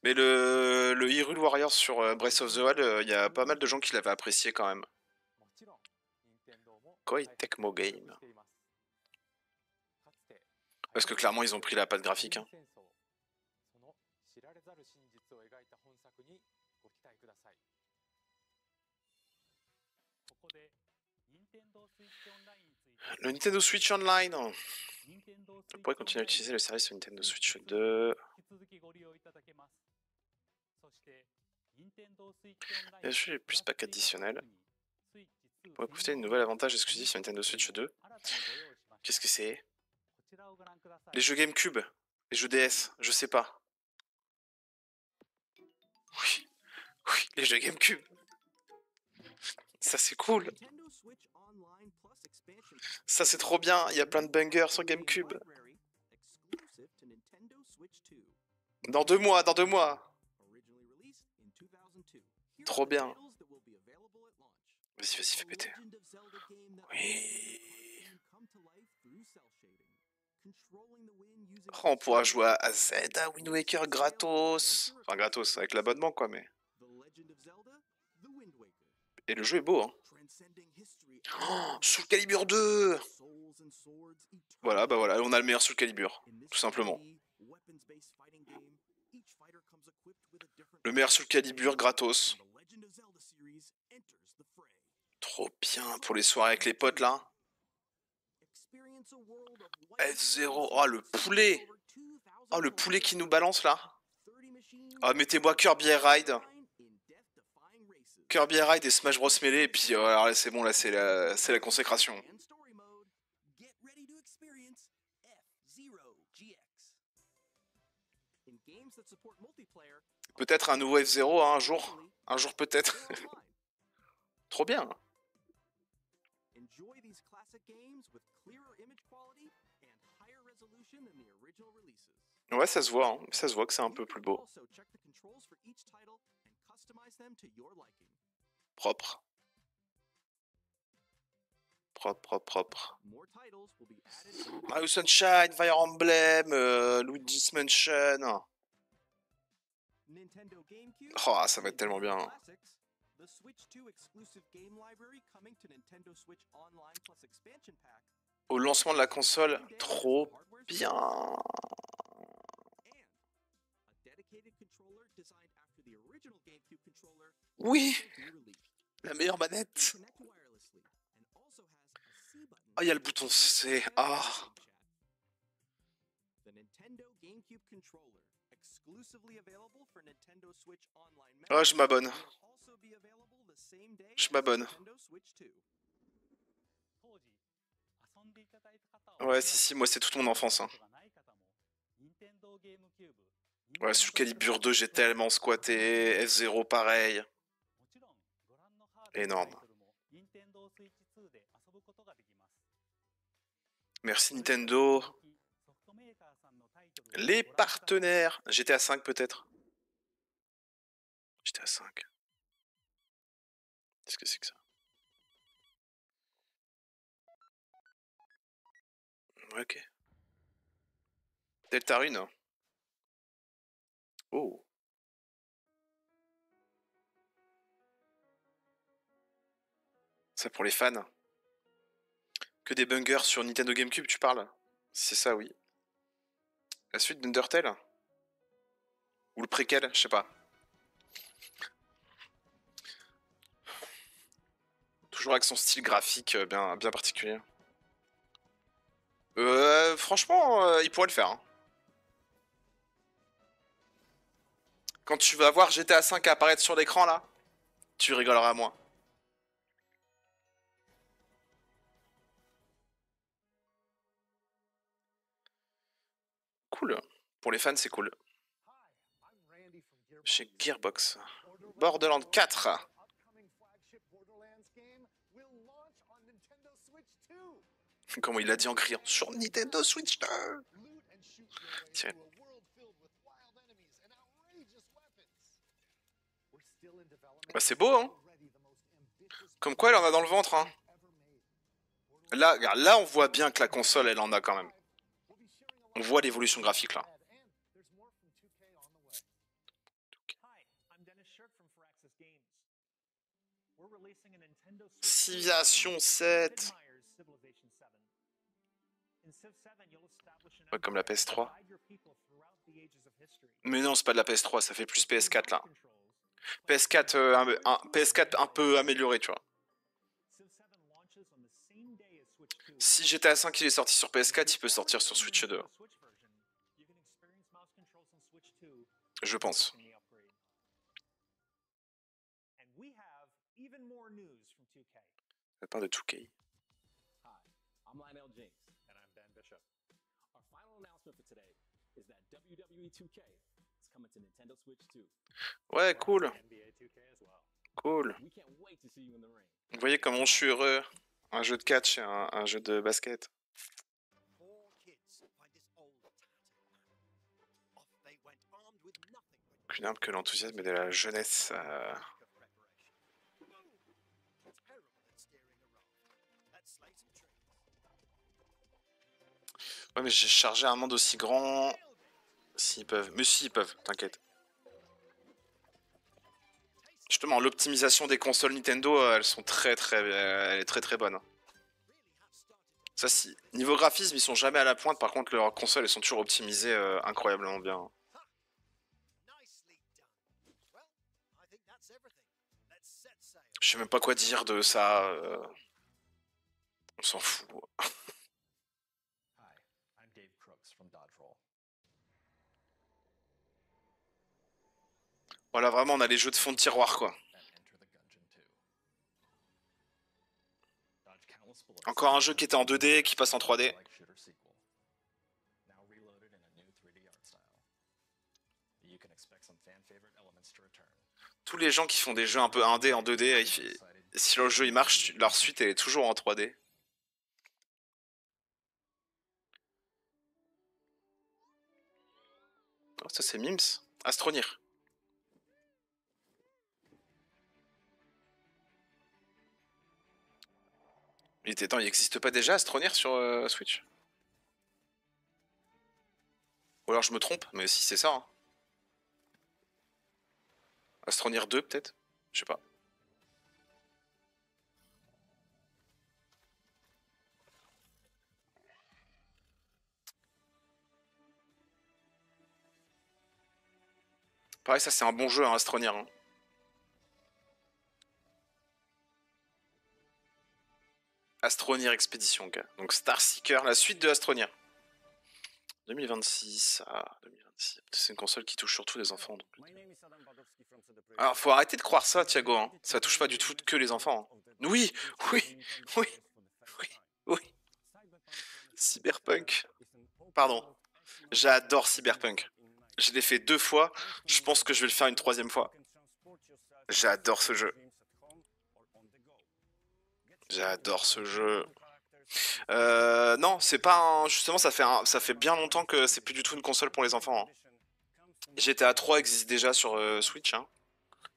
Speaker 1: Mais le Hyrule Warriors sur Breath of the Wild, il y a pas mal de gens qui l'avaient apprécié quand même. Koei Tecmo Game. Parce que clairement, ils ont pris la patte graphique. Hein. Le Nintendo Switch Online. On pourrait continuer à utiliser le service sur Nintendo Switch 2. Bien sûr, les plus pack additionnels. On pourrait profiter d'un nouvel avantage exclusif sur Nintendo Switch 2. Qu'est-ce que c'est? Les jeux GameCube, les jeux DS, je sais pas. Oui, oui, les jeux GameCube. Ça c'est cool.
Speaker 4: Nintendo Switch Online Plus Expansion Pack
Speaker 1: Ça c'est trop bien. Il y a plein de bangers sur GameCube.
Speaker 4: Library, exclusive to Nintendo Switch 2.
Speaker 1: Dans 2 mois, dans 2 mois.
Speaker 4: Originally released in 2002. Here
Speaker 1: Trop
Speaker 4: are the
Speaker 1: bien.
Speaker 4: titles that will be available at launch.
Speaker 1: Vas-y, vas-y, fais
Speaker 4: A
Speaker 1: péter.
Speaker 4: Legend of Zelda game that
Speaker 1: Oui.
Speaker 4: lets you come to life through cell shading. Controlling the wind using
Speaker 1: Oh, on pourra jouer à Zelda Wind Waker gratos. Enfin gratos, avec l'abonnement quoi, mais...
Speaker 4: The Legend of Zelda, The Wind Waker.
Speaker 1: Et le jeu est beau, hein.
Speaker 4: Transcending history.
Speaker 1: Oh, Soul Calibur 2.
Speaker 4: Souls and swords,
Speaker 1: Voilà, bah voilà, on a le meilleur Soul Calibur.
Speaker 4: In this
Speaker 1: Tout simplement.
Speaker 4: 3D, weapons-based fighting game, each fighter comes equipped with a different
Speaker 1: Le meilleur Soul Calibur gratos.
Speaker 4: and the Legend of Zelda series enters the fray.
Speaker 1: Trop bien pour les soirées avec les potes là.
Speaker 4: Experience a world of white
Speaker 1: F0, oh le poulet.
Speaker 4: over 2000
Speaker 1: Oh le poulet qui nous balance là.
Speaker 4: 30 machines
Speaker 1: Oh mettez-moi Kirby Air Ride.
Speaker 4: in death-defying races.
Speaker 1: Kirby Air Ride et Smash Bros Melee et puis alors là c'est bon, là c'est la consécration.
Speaker 4: And story mode. Get ready to experience F-Zero GX. In games that support multiplayer,
Speaker 1: Peut-être un nouveau F0 hein, un jour peut-être.
Speaker 4: play online.
Speaker 1: Trop bien.
Speaker 4: Enjoy these classic games with clearer image quality and higher resolution than the original releases.
Speaker 1: Ouais ça se voit, hein. Ça se voit que c'est un peu plus beau.
Speaker 4: Also check the controls for each title and customize them to your liking.
Speaker 1: Propre. Propre, propre, propre.
Speaker 4: More titles will be added.
Speaker 1: Mario Sunshine, Fire Emblem, Luigi's Mansion.
Speaker 4: Nintendo GameCube.
Speaker 1: Oh, ça va être tellement bien.
Speaker 4: Classics, the Switch 2 exclusive game library coming to Nintendo Switch Online Plus Expansion Pack.
Speaker 1: Au lancement de la console, trop bien.
Speaker 4: And a dedicated controller designed after the original GameCube controller
Speaker 1: Oui,
Speaker 4: will be released.
Speaker 1: la meilleure manette.
Speaker 4: Connect wirelessly and also has a C button.
Speaker 1: Oh, il y a le bouton C. Ah.
Speaker 4: The Nintendo GameCube controller, exclusively available for Nintendo Switch Online
Speaker 1: Oh, je m'abonne.
Speaker 4: will also be available the same day
Speaker 1: Je
Speaker 4: as
Speaker 1: m'abonne.
Speaker 4: Nintendo Switch 2.
Speaker 1: Ouais, si, moi c'est toute mon enfance. Hein. Ouais, Soul Calibur 2, j'ai tellement squatté. F0, pareil. Énorme. Merci Nintendo. Les partenaires. GTA 5 peut-être. GTA 5. Qu'est-ce que c'est que ça? Ok. Deltarune. Oh. Ça pour les fans. Que des bungers sur Nintendo GameCube, tu parles? C'est ça, oui. La suite d'Undertale? Ou le préquel, je sais pas. Toujours avec son style graphique bien particulier. Franchement, il pourrait le faire. Hein. Quand tu vas voir GTA 5 apparaître sur l'écran là, tu rigoleras à moi. Cool. Pour les fans, c'est cool. Chez Gearbox. Borderlands 4. Comment il a dit en criant sur Nintendo Switch 2. Tiens. Bah c'est beau hein. Comme quoi elle en a dans le ventre hein. Là, regarde, là on voit bien que la console elle en a quand même. On voit l'évolution graphique là. Civilization 7. Ouais, comme la PS3. Mais non, c'est pas de la PS3, ça fait plus PS4 là. PS4, PS4 un peu amélioré, tu vois. Si GTA 5 il est sorti sur PS4, il peut sortir sur Switch 2. Je pense. Ça parle de 2K.
Speaker 5: Hi, I'm Lionel James. And I'm Dan Bishop. Our final announcement for today is that WWE 2K is coming to Nintendo Switch 2.
Speaker 1: Ouais, cool,
Speaker 5: NBA 2K as well.
Speaker 1: cool.
Speaker 5: We can't wait to see you in the ring.
Speaker 1: Vous voyez comment je suis heureux. Un jeu de catch et un jeu de basket.
Speaker 4: Four kids find this old tattoo. Off they went, armed with nothing but
Speaker 1: Qu'une arme que l'enthousiasme et de la jeunesse.
Speaker 4: lack of preparation. Boom! Terrible at steering a raft. Let's slay some trees.
Speaker 1: Ouais, mais j'ai chargé un monde aussi grand. S'ils peuvent. Mais si, ils peuvent, t'inquiète. Justement, l'optimisation des consoles Nintendo, elles sont elle est très bonne.
Speaker 4: Really have started
Speaker 1: Ça, si. Niveau graphisme, ils sont jamais à la pointe. Par contre, leurs consoles, elles sont toujours optimisées incroyablement bien.
Speaker 4: nicely done. Well, I think that's everything. Let's set sail.
Speaker 1: Je sais même pas quoi dire de ça. On s'en fout.
Speaker 5: Hi, I'm Dave Crooks from Dodge Roll.
Speaker 1: Voilà, vraiment, on a les jeux de fond de tiroir, quoi.
Speaker 5: And Enter the Gungeon 2. Dodge countless bullets.
Speaker 1: Encore un jeu qui était en 2D, qui passe en 3D.
Speaker 5: Like shooter sequel. Now reloaded in a new 3D art style. You can expect some fan favorite elements to return.
Speaker 1: Tous les gens qui font des jeux un peu 1D en 2D, si le jeu il marche, leur suite elle est toujours en 3D. Oh, ça c'est Mims. Astronir. Il était temps, il n'existe pas déjà Astronir sur Switch? Ou alors je me trompe, mais si c'est ça. Hein. Astronir 2 peut-être? Je sais pas. Pareil, ça c'est un bon jeu, hein, Astronir. Hein. Astronir Expedition, ok. Donc Star Seeker, la suite de Astronir. 2026, ah, 2026. C'est une console qui touche surtout les enfants. Donc. Alors, faut arrêter de croire ça, Thiago. Hein. Ça touche pas du tout que les enfants. Hein. Oui, oui, oui, oui, oui. Cyberpunk. Pardon. J'adore Cyberpunk. Je l'ai fait 2 fois. Je pense que je vais le faire une 3e fois. J'adore ce jeu. J'adore ce jeu. Non, c'est pas un... Justement, ça fait bien longtemps que c'est plus du tout une console pour les enfants. Hein. GTA 3 existe déjà sur Switch. Hein.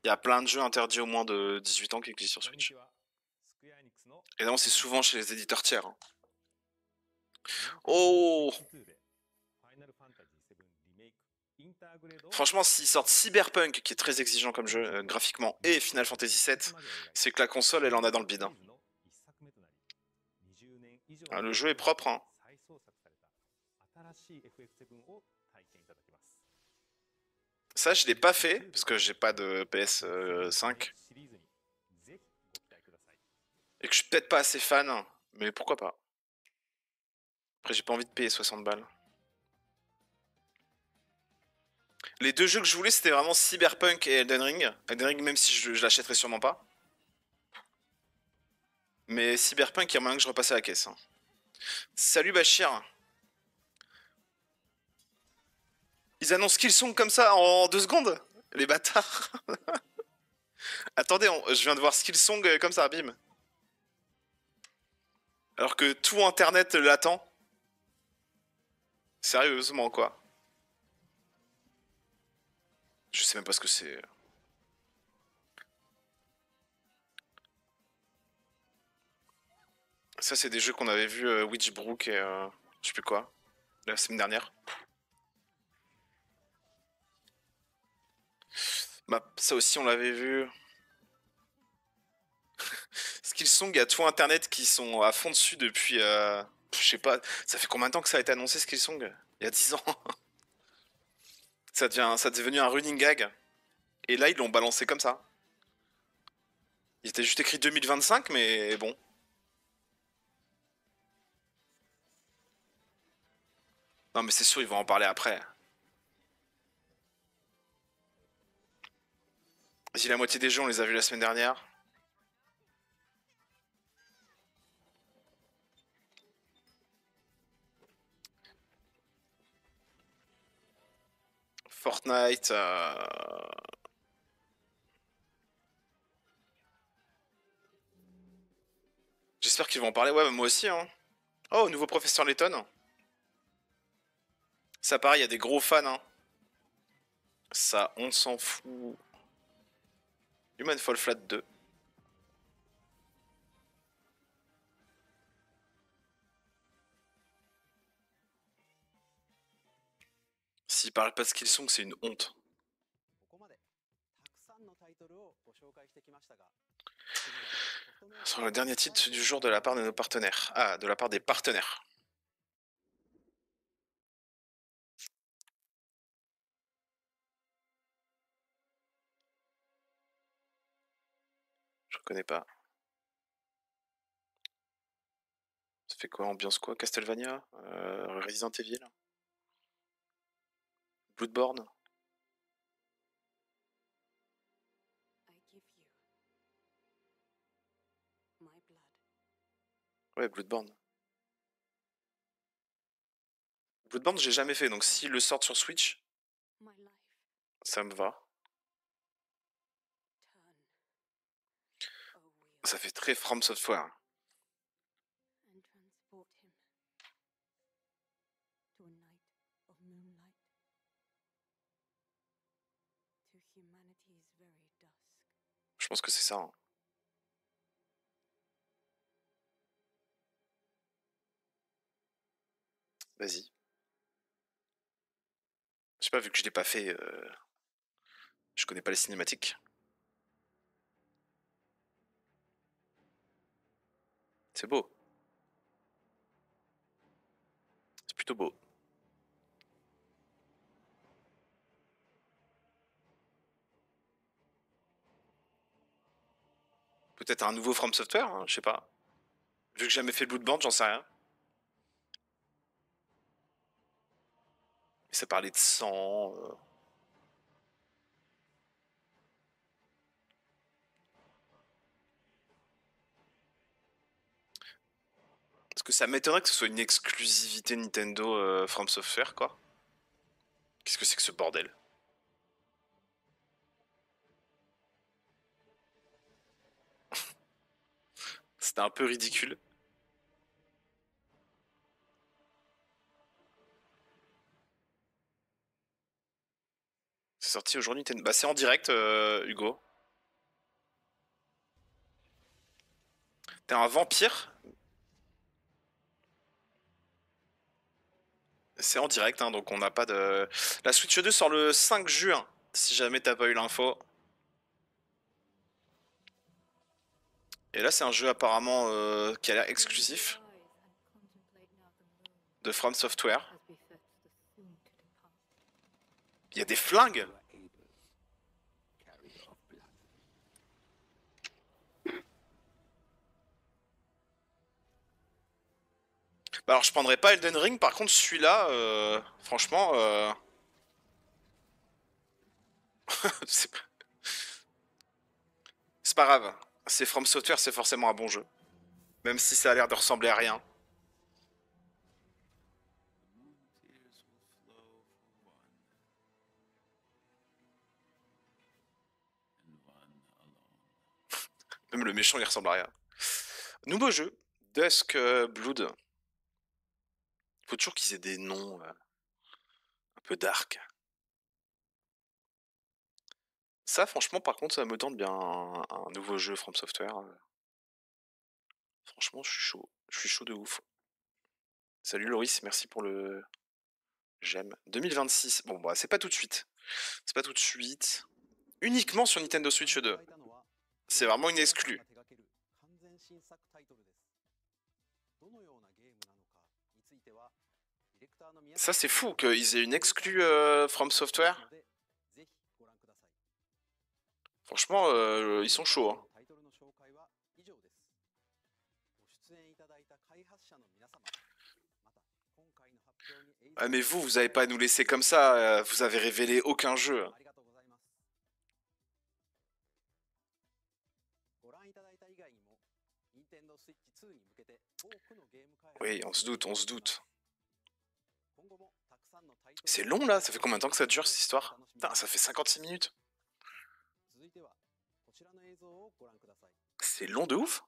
Speaker 1: Il y a plein de jeux interdits aux moins de 18 ans qui existent sur Switch. Et non, c'est souvent chez les éditeurs tiers. Hein. Oh! Franchement, s'ils sortent Cyberpunk, qui est très exigeant comme jeu, graphiquement, et Final Fantasy VII, c'est que la console, elle en a dans le bide. Hein. Ah, le jeu est propre. Hein. Ça, je l'ai pas fait, parce que j'ai pas de PS5. Et que je suis peut-être pas assez fan, mais pourquoi pas. Après, j'ai pas envie de payer 60 balles. Les 2 jeux que je voulais, c'était vraiment Cyberpunk et Elden Ring. Elden Ring, même si je l'achèterais sûrement pas. Mais Cyberpunk, il y a moyen que je repasse à la caisse. Hein. Salut Bachir. Ils annoncent qu'ils sont comme ça en 2 secondes? Les bâtards. Attendez, je viens de voir Skillsong comme ça, bim. Alors que tout internet l'attend. Sérieusement quoi. Je sais même pas ce que c'est. Ça c'est des jeux qu'on avait vu Witchbrook et je sais plus quoi. La semaine dernière. Bah, ça aussi on l'avait vu. Skillsong, il y a tout internet qui sont à fond dessus depuis... je sais pas, ça fait combien de temps que ça a été annoncé Skillsong? Il y a 10 ans. Ça est devenu un running gag. Et là, ils l'ont balancé comme ça. Il était juste écrit 2025, mais bon. Non, mais c'est sûr, ils vont en parler après. Vas-y, la moitié des jeux, on les a vus la semaine dernière. Fortnite. J'espère qu'ils vont en parler. Ouais, moi aussi. Hein. Oh, nouveau professeur Layton. Ça, pareil, il y a des gros fans. Hein. Ça, on s'en fout. Human Fall Flat 2. S'ils parlent pas de ce qu'ils sont, c'est une honte. Sur le dernier titre du jour de la part de nos partenaires. Ah, de la part des partenaires. Je reconnais pas. Ça fait quoi? Ambiance quoi? Castlevania? Resident Evil? Bloodborne? Ouais, Bloodborne. Bloodborne, j'ai jamais fait, donc s'ils le sortent sur Switch, ça me va. Ça fait très From Software. Je pense que c'est ça. Hein. Vas-y. Je sais pas, vu que je l'ai pas fait, je connais pas les cinématiques. C'est beau. C'est plutôt beau. Peut-être un nouveau From Software, hein, je sais pas. Vu que j'ai jamais fait Bloodborne, j'en sais rien. Mais ça parlait de sang. Parce que ça m'étonnerait que ce soit une exclusivité Nintendo From Software, quoi. Qu'est-ce que c'est que ce bordel? C'était un peu ridicule. C'est sorti aujourd'hui Nintendo. Bah c'est en direct, Hugo. T'es un vampire? C'est en direct, hein, donc on n'a pas de... La Switch 2 sort le 5 juin, si jamais t'as pas eu l'info. Et là, c'est un jeu apparemment qui a l'air exclusif de From Software. Il y a des flingues? Bah alors, je prendrais pas Elden Ring, par contre, celui-là, franchement, c'est pas grave. C'est From Software, c'est forcément un bon jeu. Même si ça a l'air de ressembler à rien. Même le méchant, il ressemble à rien. Nouveau jeu, Dusk Blood. Faut toujours qu'ils aient des noms un peu dark. Ça, franchement, par contre, ça me tente bien un nouveau jeu From Software. Franchement, je suis chaud. Je suis chaud de ouf. Salut Loris, merci pour le j'aime. 2026. Bon, bah, c'est pas tout de suite. C'est pas tout de suite. Uniquement sur Nintendo Switch 2. C'est vraiment une exclue. Ça, c'est fou qu'ils aient une exclue From Software. Franchement, ils sont chauds. Hein. Ah, mais vous avez pas à nous laisser comme ça. Vous avez révélé aucun jeu. Oui, on se doute, on se doute. C'est long là, ça fait combien de temps que ça dure cette histoire? Putain, ça fait 56 minutes. C'est long de ouf.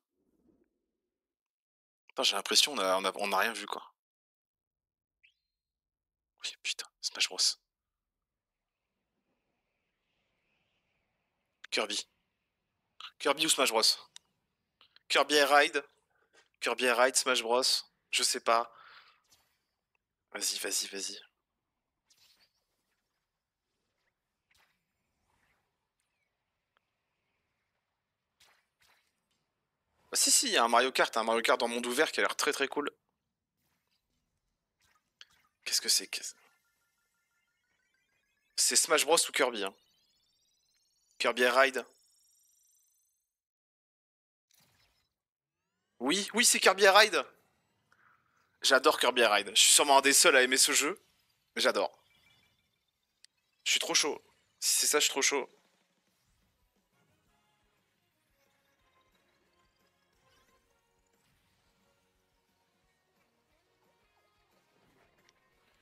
Speaker 1: Putain, j'ai l'impression on a rien vu quoi. Oui, putain, Smash Bros. Kirby. Kirby ou Smash Bros? Kirby Air Ride. Kirby Air Ride, Smash Bros. Je sais pas. Vas-y, vas-y, vas-y. Ah, si, il y a un Mario Kart en monde ouvert qui a l'air très très cool. Qu'est-ce que c'est que... C'est Smash Bros ou Kirby, hein. Kirby Air Ride. Oui, oui, c'est Kirby Air Ride. J'adore Kirby Air Ride. Je suis sûrement un des seuls à aimer ce jeu. Mais j'adore. Je suis trop chaud. Si c'est ça, je suis trop chaud.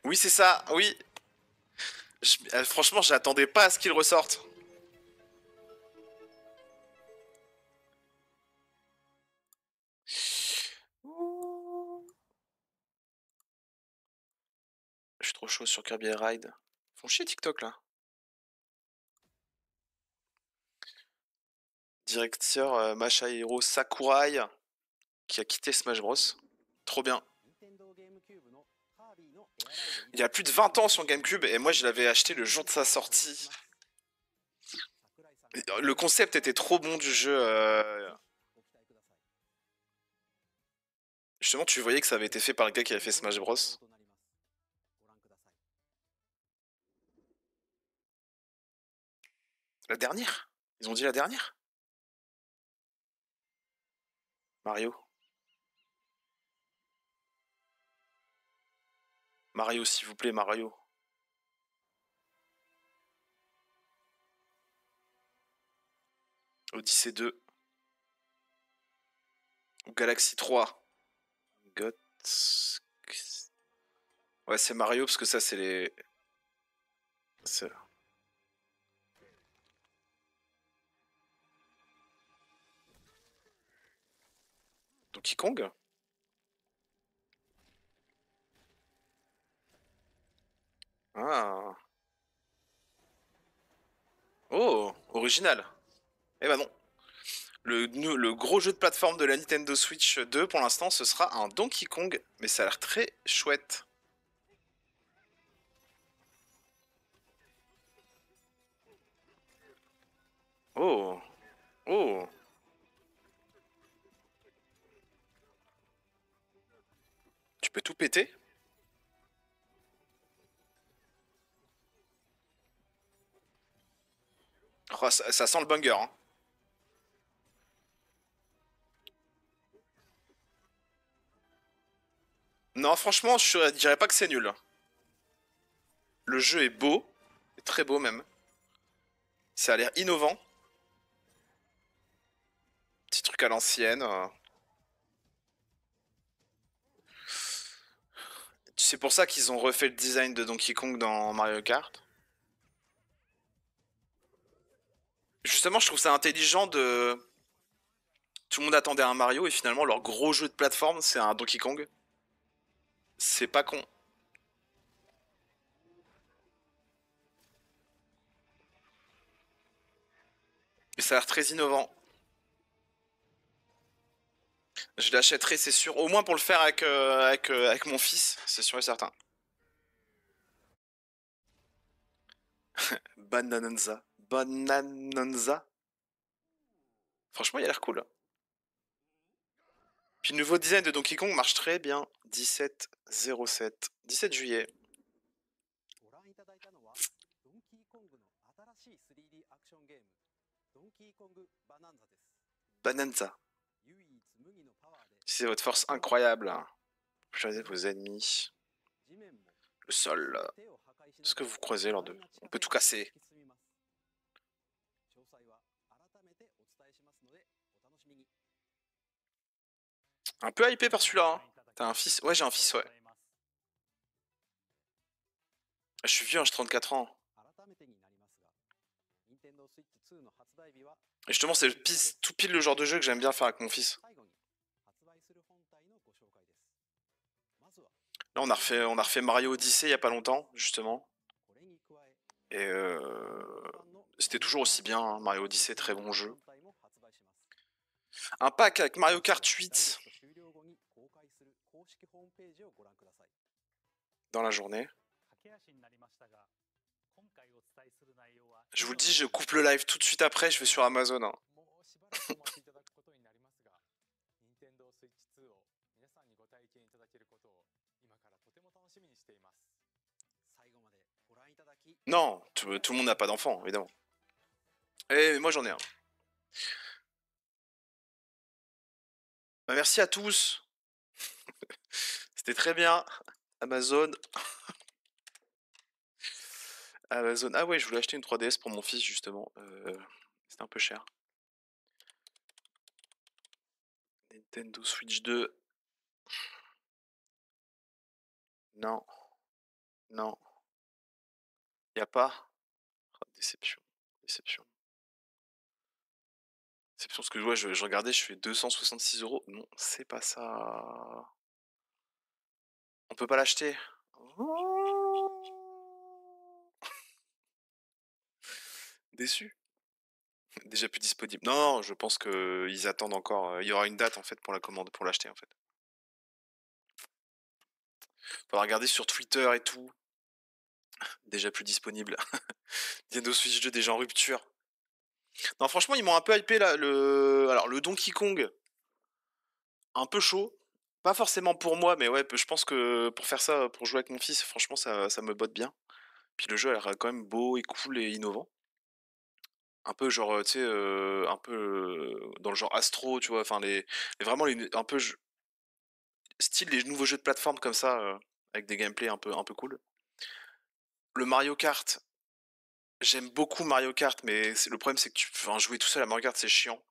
Speaker 1: Oui, c'est ça, oui. Franchement, j'attendais pas à ce qu'il ressorte. Je suis trop chaud sur Kirby Air Ride. Ils font chier TikTok là. Directeur Masahiro Sakurai qui a quitté Smash Bros. Trop bien. Il y a plus de 20 ans sur GameCube et moi je l'avais acheté le jour de sa sortie. Le concept était trop bon du jeu. Justement, tu voyais que ça avait été fait par le gars qui avait fait Smash Bros. La dernière? Ils ont dit la dernière? Mario. Mario, s'il vous plaît, Mario. Odyssey 2. Ou Galaxy 3. Ouais, c'est Mario parce que ça, c'est les... Donkey Kong? Ah. Oh, original. Eh ben non. Le gros jeu de plateforme de la Nintendo Switch 2, pour l'instant, ce sera un Donkey Kong. Mais ça a l'air très chouette. Oh. Oh. Tu peux tout péter? Oh, ça sent le banger, hein. Non, franchement, je dirais pas que c'est nul. Le jeu est beau. Très beau même. Ça a l'air innovant. Petit truc à l'ancienne. C'est pour ça qu'ils ont refait le design de Donkey Kong dans Mario Kart. Justement, je trouve ça intelligent de... Tout le monde attendait un Mario et finalement leur gros jeu de plateforme c'est un Donkey Kong. C'est pas con. Et ça a l'air très innovant. Je l'achèterai, c'est sûr. Au moins pour le faire avec mon fils, c'est sûr et certain. Bananza. Bananza. Franchement, il a l'air cool. Puis le nouveau design de Donkey Kong marche très bien. 17/07. 17 juillet. Bananza. C'est votre force incroyable. Choisissez vos ennemis. Le sol. Ce que vous croisez lors de... On peut tout casser. Un peu hypé par celui-là. Hein. T'as un fils? Ouais, j'ai un fils, ouais. Je suis vieux, hein, j'ai 34 ans. Et justement, c'est tout pile le genre de jeu que j'aime bien faire avec mon fils. Là, on a refait Mario Odyssey il y a pas longtemps, justement. Et c'était toujours aussi bien, hein, Mario Odyssey, très bon jeu. Un pack avec Mario Kart 8 dans la journée. Je vous le dis, je coupe le live tout de suite après, je vais sur Amazon. Hein. Non, tout le monde n'a pas d'enfant, évidemment. Et moi j'en ai un. Bah, merci à tous. C'était très bien. Amazon. Amazon. Ah ouais, je voulais acheter une 3DS pour mon fils justement. C'était un peu cher. Nintendo Switch 2. Non. Non. Y a pas. Oh, déception. Déception. Déception parce que ouais, je regardais, je fais 266 €. Non, c'est pas ça. On peut pas l'acheter. Déçu. Déjà plus disponible. Non, je pense que ils attendent encore. Il y aura une date en fait pour la commande, pour l'acheter en fait. Faudra regarder sur Twitter et tout. Déjà plus disponible. Nintendo Switch 2 déjà en rupture. Non, franchement, ils m'ont un peu hypé là. Alors, le Donkey Kong, un peu chaud. Pas forcément pour moi, mais ouais, je pense que pour faire ça, pour jouer avec mon fils, franchement, ça me botte bien. Puis le jeu a l'air quand même beau et cool et innovant. Un peu genre, tu sais, un peu dans le genre Astro, tu vois, enfin, vraiment, un peu style les nouveaux jeux de plateforme comme ça, avec des gameplays un peu cool. Le Mario Kart, j'aime beaucoup Mario Kart, mais le problème c'est que jouer tout seul à Mario Kart c'est chiant.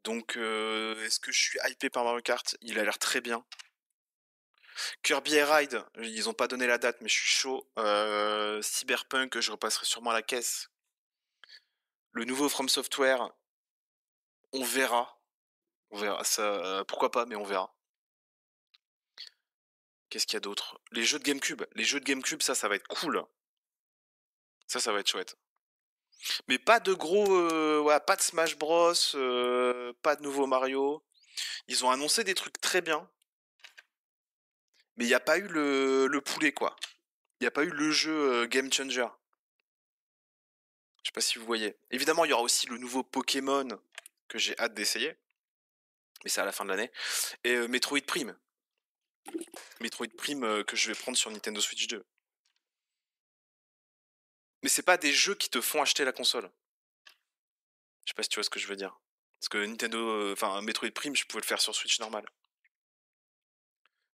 Speaker 1: Donc est-ce que je suis hypé par Mario Kart? Il a l'air très bien. Kirby Air Ride, ils ont pas donné la date, mais je suis chaud. Cyberpunk, je repasserai sûrement à la caisse. Le nouveau From Software, on verra. On verra. Ça, pourquoi pas, mais on verra. Qu'est-ce qu'il y a d'autre? Les jeux de GameCube. Les jeux de GameCube, ça va être cool. Ça va être chouette. Mais pas de gros, ouais, pas de Smash Bros, pas de nouveau Mario. Ils ont annoncé des trucs très bien, mais il n'y a pas eu le poulet, quoi. Il n'y a pas eu le jeu Game Changer. Je sais pas si vous voyez. Évidemment, il y aura aussi le nouveau Pokémon que j'ai hâte d'essayer, mais c'est à la fin de l'année. Et Metroid Prime. Metroid Prime que je vais prendre sur Nintendo Switch 2. Mais c'est pas des jeux qui te font acheter la console. Je sais pas si tu vois ce que je veux dire. Parce que Nintendo, enfin Metroid Prime, je pouvais le faire sur Switch normal.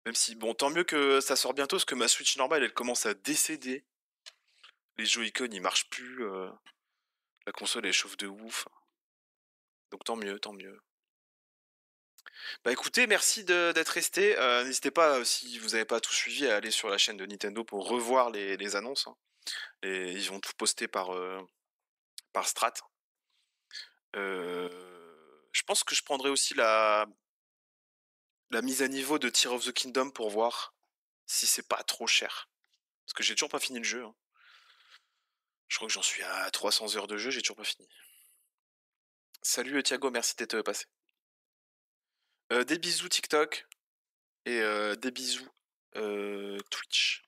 Speaker 1: Même si, bon, tant mieux que ça sort bientôt, parce que ma Switch normale, elle commence à décéder. Les Joy-Con, ils marchent plus. La console, elle chauffe de ouf. Donc tant mieux, tant mieux. Bah écoutez, merci d'être resté. N'hésitez pas, si vous n'avez pas tout suivi, à aller sur la chaîne de Nintendo pour revoir les annonces. Hein. Ils vont tout poster par strat. Je pense que je prendrai aussi la mise à niveau de Tears of the Kingdom pour voir si c'est pas trop cher. Parce que j'ai toujours pas fini le jeu. Hein. Je crois que j'en suis à 300 heures de jeu, j'ai toujours pas fini. Salut Thiago, merci d'être passé. Des bisous TikTok et des bisous Twitch.